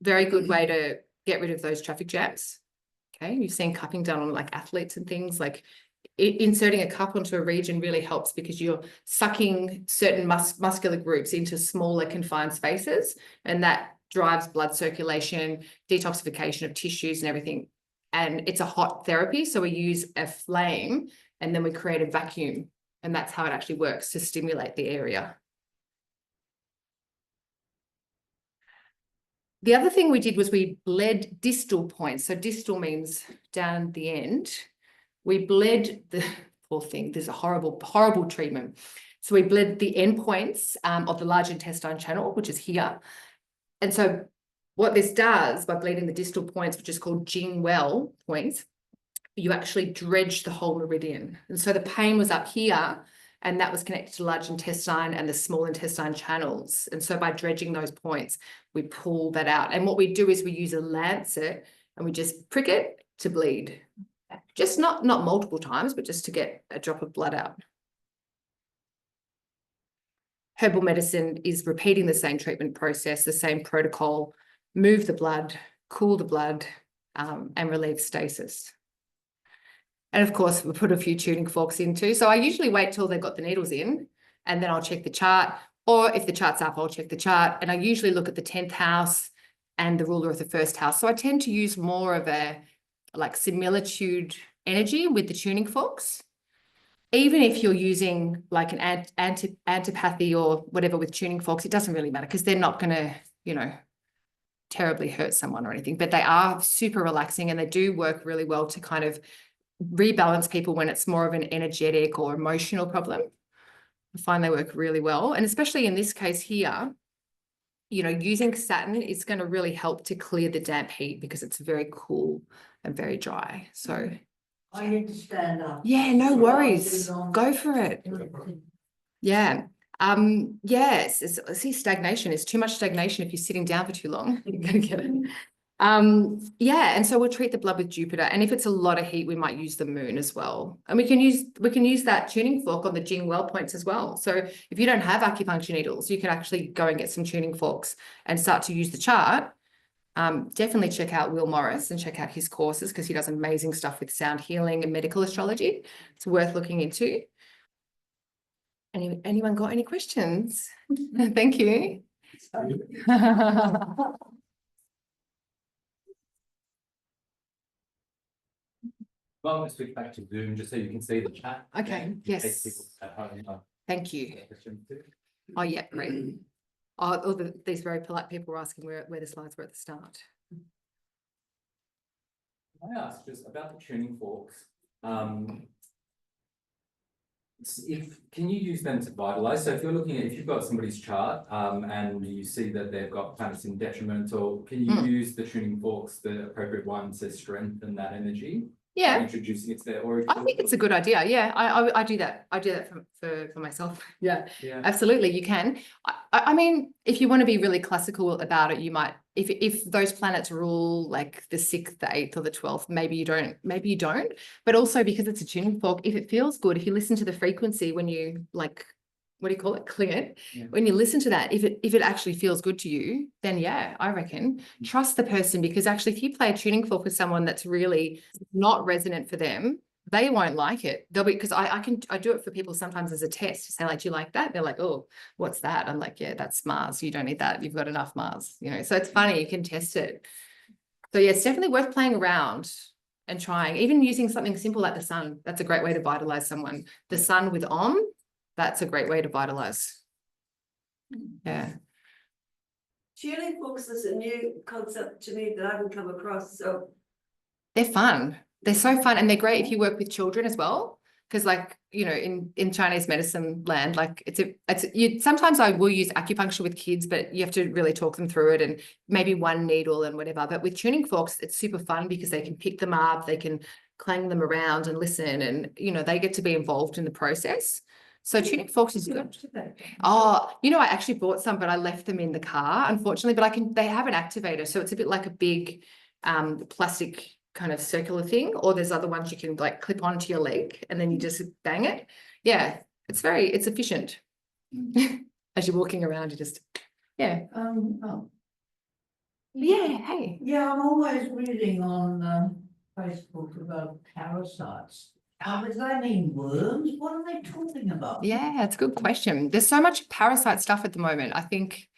very good way to get rid of those traffic jams. Okay, you've seen cupping done on like athletes and things. Like inserting a cup onto a region really helps because you're sucking certain muscular groups into smaller confined spaces, and that drives blood circulation, detoxification of tissues and everything. And it's a hot therapy. So we use a flame and then we create a vacuum. And that's how it actually works to stimulate the area. The other thing we did was we bled distal points. So distal means down the end. We bled the poor thing. There's a horrible, horrible treatment. So we bled the end points of the large intestine channel, which is here. And so what this does by bleeding the distal points, which is called Jing Well points, you actually dredge the whole meridian. And so the pain was up here, and that was connected to large intestine and the small intestine channels. And so by dredging those points, we pull that out. And what we do is we use a lancet and we just prick it to bleed. Just not multiple times, but just to get a drop of blood out. Herbal medicine is repeating the same treatment process, the same protocol. Move the blood, cool the blood, and relieve stasis. And of course, we put a few tuning forks in too. So I usually wait till they've got the needles in, and then I'll check the chart. Or if the chart's up, I'll check the chart. And I usually look at the 10th house and the ruler of the 1st house. So I tend to use more of a like similitude energy with the tuning forks. Even if you're using like an antipathy or whatever with tuning forks, it doesn't really matter because they're not going to, you know, terribly hurt someone or anything, but they are super relaxing and they do work really well to kind of rebalance people when it's more of an energetic or emotional problem. I find they work really well. And especially in this case here, you know, using Saturn is going to really help to clear the damp heat because it's very cool and very dry. So I need to stand up. yeah, no worries. Go for it. Yeah. Yes, see, stagnation is too much stagnation. If you're sitting down for too long, you're going to get it. Yeah, and so we'll treat the blood with Jupiter, and if it's a lot of heat, we might use the moon as well. And we can use that tuning fork on the Jing Well points as well. So if you don't have acupuncture needles, you can actually go and get some tuning forks and start to use the chart. Definitely check out Will Morris and check out his courses because he does amazing stuff with sound healing and medical astrology. It's worth looking into. Anyone got any questions? Thank you. Well, I'm going to switch back to Zoom just so you can see the chat. Okay, in yes. case people at home Thank you. have questions too. Oh, yeah, great. These very polite people were asking where the slides were at the start. Can I ask just about the tuning forks? Can you use them to vitalize? So if you've got somebody's chart and you see that they've got planets in detrimental, can you use the tuning forks, the appropriate one, to strengthen that energy? Yeah. Introducing it to their origin. I think it's a good idea. Yeah, I do that. I do that for myself. Yeah, absolutely. You can. I mean, if you want to be really classical about it, you might, if those planets rule like the 6th, the 8th, or the 12th, maybe you don't. But also because it's a tuning fork, if it feels good, if you listen to the frequency when you like what do you call it, client, Yeah. when you listen to that, if it actually feels good to you, then yeah, I reckon trust the person, because actually if you play a tuning fork with someone that's really not resonant for them, they won't like it. They'll be, because I do it for people sometimes as a test to say, like, do you like that? They're like, oh, what's that? I'm like, yeah, that's Mars. You don't need that. You've got enough Mars, you know. So it's funny, you can test it. So yeah, it's definitely worth playing around and trying, even using something simple like the sun. That's a great way to vitalize someone. The sun with that's a great way to vitalize. Yeah. Tuning forks is a new concept to me that I haven't come across, so. They're fun. They're so fun, and they're great if you work with children as well. Because, like, you know, in Chinese medicine land, like sometimes I will use acupuncture with kids, but you have to really talk them through it, and maybe one needle and whatever. But with tuning forks, it's super fun because they can pick them up, they can clang them around and listen, and you know, they get to be involved in the process. So tuning forks is good. Oh, you know, I actually bought some, but I left them in the car, unfortunately. But they have an activator, so it's a bit like a big plastic kind of circular thing, or there's other ones you can like clip onto your leg and then you just bang it. Yeah, it's efficient. As you're walking around, you just, yeah. Yeah, hey. Yeah, I'm always reading on Facebook about parasites. Does that mean worms? What are they talking about? Yeah, it's a good question. There's so much parasite stuff at the moment. I think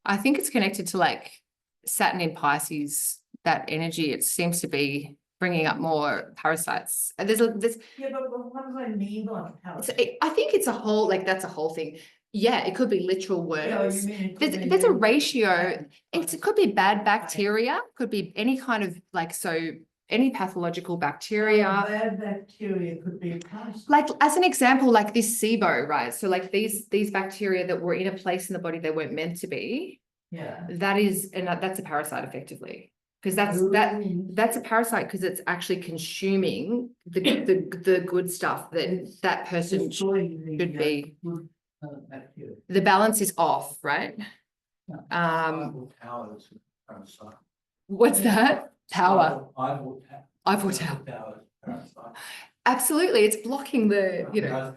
it's connected to like Saturn in Pisces, that energy. It seems to be bringing up more parasites. And there's Yeah, but what do they mean by parasites? I think it's a whole, like, that's a whole thing. Yeah, it could be literal Yeah, worms. you mean it could be There's a new- ratio. It could be bad bacteria, could be any kind of like, so any pathological bacteria. Bad bacteria could be a parasite. Like, as an example, like this SIBO, right? So like these bacteria that were in a place in the body they weren't meant to be, Yeah. that's a parasite effectively. Because that's a parasite because it's actually consuming the good stuff that person should be. Bacteria. The balance is off, right? Towers, parasite. What's that? Power. Eiffel Eiffel Tower. Towers, parasite. Absolutely, it's blocking the, you know.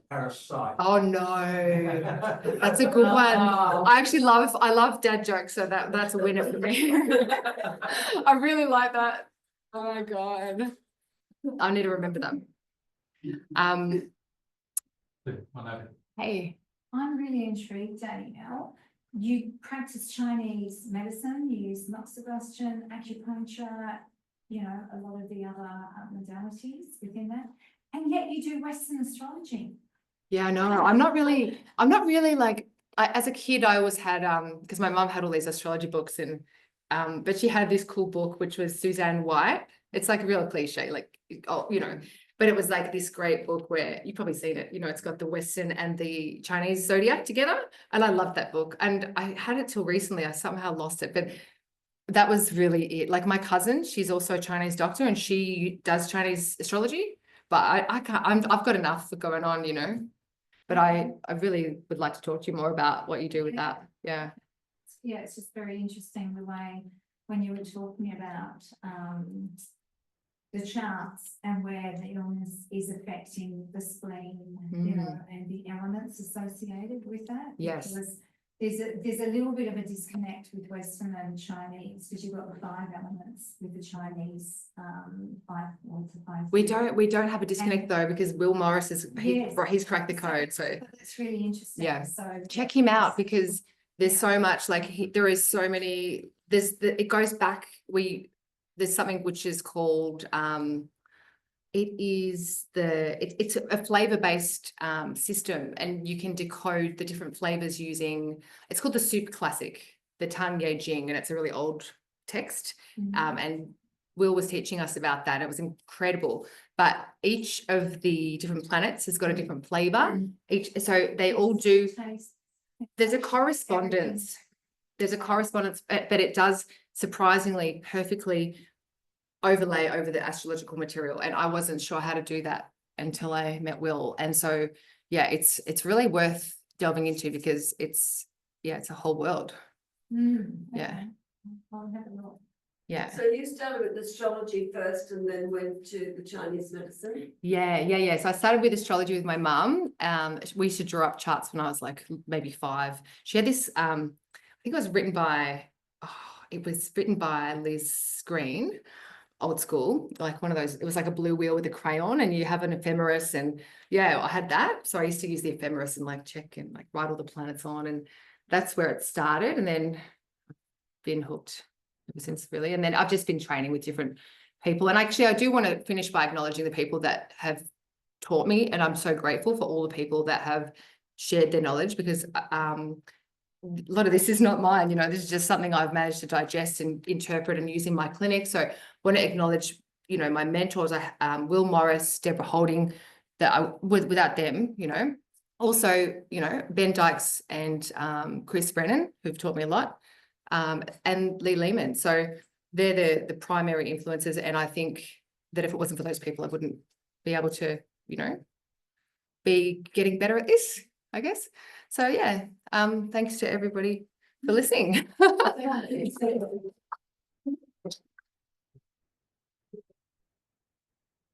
Parasite. Oh no, that's a good one. I love dad jokes, so that's a winner for me. I really like that. Oh my God. I need to remember them. Hey. I'm really intrigued, Danielle. You practice Chinese medicine, you use moxibustion, acupuncture, you know, a lot of the other modalities within that, and yet you do Western astrology. Yeah, no, I'm not really like, as a kid, I always had, because my mum had all these astrology books, and but she had this cool book, which was Suzanne White. It's like a real cliche, like, oh, you know, but it was like this great book where you've probably seen it, you know, it's got the Western and the Chinese zodiac together. And I loved that book. And I had it till recently, I somehow lost it, but that was really it. Like my cousin, she's also a Chinese doctor and she does Chinese astrology, but I can't, I've got enough going on, you know, but I really would like to talk to you more about what you do with that. Yeah. Yeah, it's just very interesting the way when you were talking about the charts and where the illness is affecting the spleen, you know, and the elements associated with that. Yes. Because there's a little bit of a disconnect with Western and Chinese, because you've got the 5 elements with the Chinese 5 to 5. We don't have a disconnect though, because Will Morris he's cracked the code. So that's really interesting. Yeah. So check him out, because there's so much, like there is so many, it goes back, there's something which is called, it's a flavor-based system, and you can decode the different flavors using, it's called the Soup Classic, the Tang Ye Jing, and it's a really old text. And Will was teaching us about that. It was incredible. But each of the different planets has got a different flavor. So they all do. There's a correspondence. But it does surprisingly perfectly overlay over the astrological material. And I wasn't sure how to do that until I met Will. And so, yeah, it's really worth delving into, because it's a whole world. okay. Yeah. I'll have a look. Yeah. So you started with astrology first and then went to the Chinese medicine? Yeah. So I started with astrology with my mum. We used to draw up charts when I was like maybe 5. She had this, I think it was written by Liz Green, old school, like one of those, it was like a blue wheel with a crayon and you have an ephemeris, and yeah, I had that. So I used to use the ephemeris and like check and like write all the planets on, and that's where it started. And then been hooked ever since, really. And then I've just been training with different people. And actually, I do want to finish by acknowledging the people that have taught me. And I'm so grateful for all the people that have shared their knowledge, because a lot of this is not mine. You know, this is just something I've managed to digest and interpret and use in my clinic. So I want to acknowledge, you know, my mentors, Will Morris, Deborah Holding, that without them, you know. Also, you know, Ben Dykes and Chris Brennan, who've taught me a lot. And Lee Lehman. So they're the primary influences. And I think that if it wasn't for those people, I wouldn't be able to, you know, be getting better at this, I guess. So yeah, thanks to everybody for listening.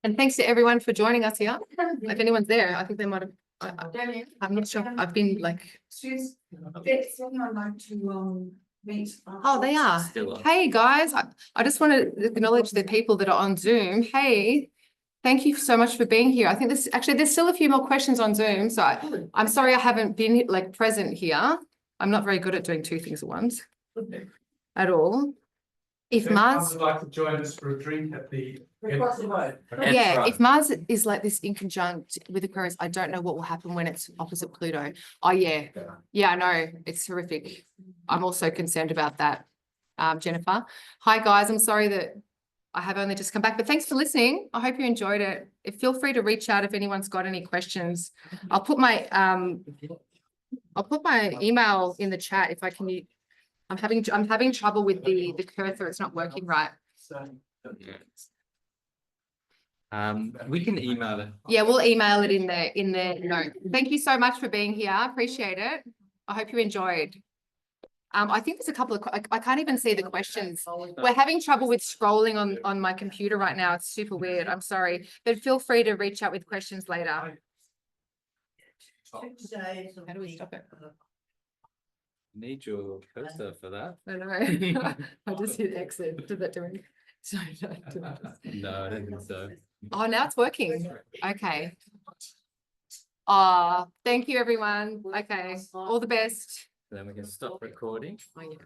And thanks to everyone for joining us here. If anyone's there, I think they might have, I'm not sure. I've been like, oh, they are. Hey guys, I just want to acknowledge the people that are on Zoom. Hey, thank you so much for being here. I think there's still a few more questions on Zoom. So I'm sorry I haven't been like present here. I'm not very good at doing 2 things at once at all. If Mars would like to join us for a drink at the. yeah, if Mars is like this in conjunct with Aquarius, I don't know what will happen when it's opposite Pluto. Oh yeah, I know, it's horrific. I'm also concerned about that. Jennifer, hi guys, I'm sorry that I have only just come back, but thanks for listening. I hope you enjoyed it. Feel free to reach out if anyone's got any questions. I'll put my email in the chat if I can. I'm having trouble with the cursor. It's not working right. We can email it. Yeah, we'll email it in the note. Thank you so much for being here. Appreciate it. I hope you enjoyed. I think there's a couple of, I can't even see the questions. We're having trouble with scrolling on my computer right now. It's super weird. I'm sorry, but feel free to reach out with questions later. How do we stop it? Need your cursor for that. I know. I just hit exit. Did that do anything? No, I don't think so. Oh, now it's working. Okay. Thank you, everyone. Okay. All the best. Then we can stop recording. Oh, yeah.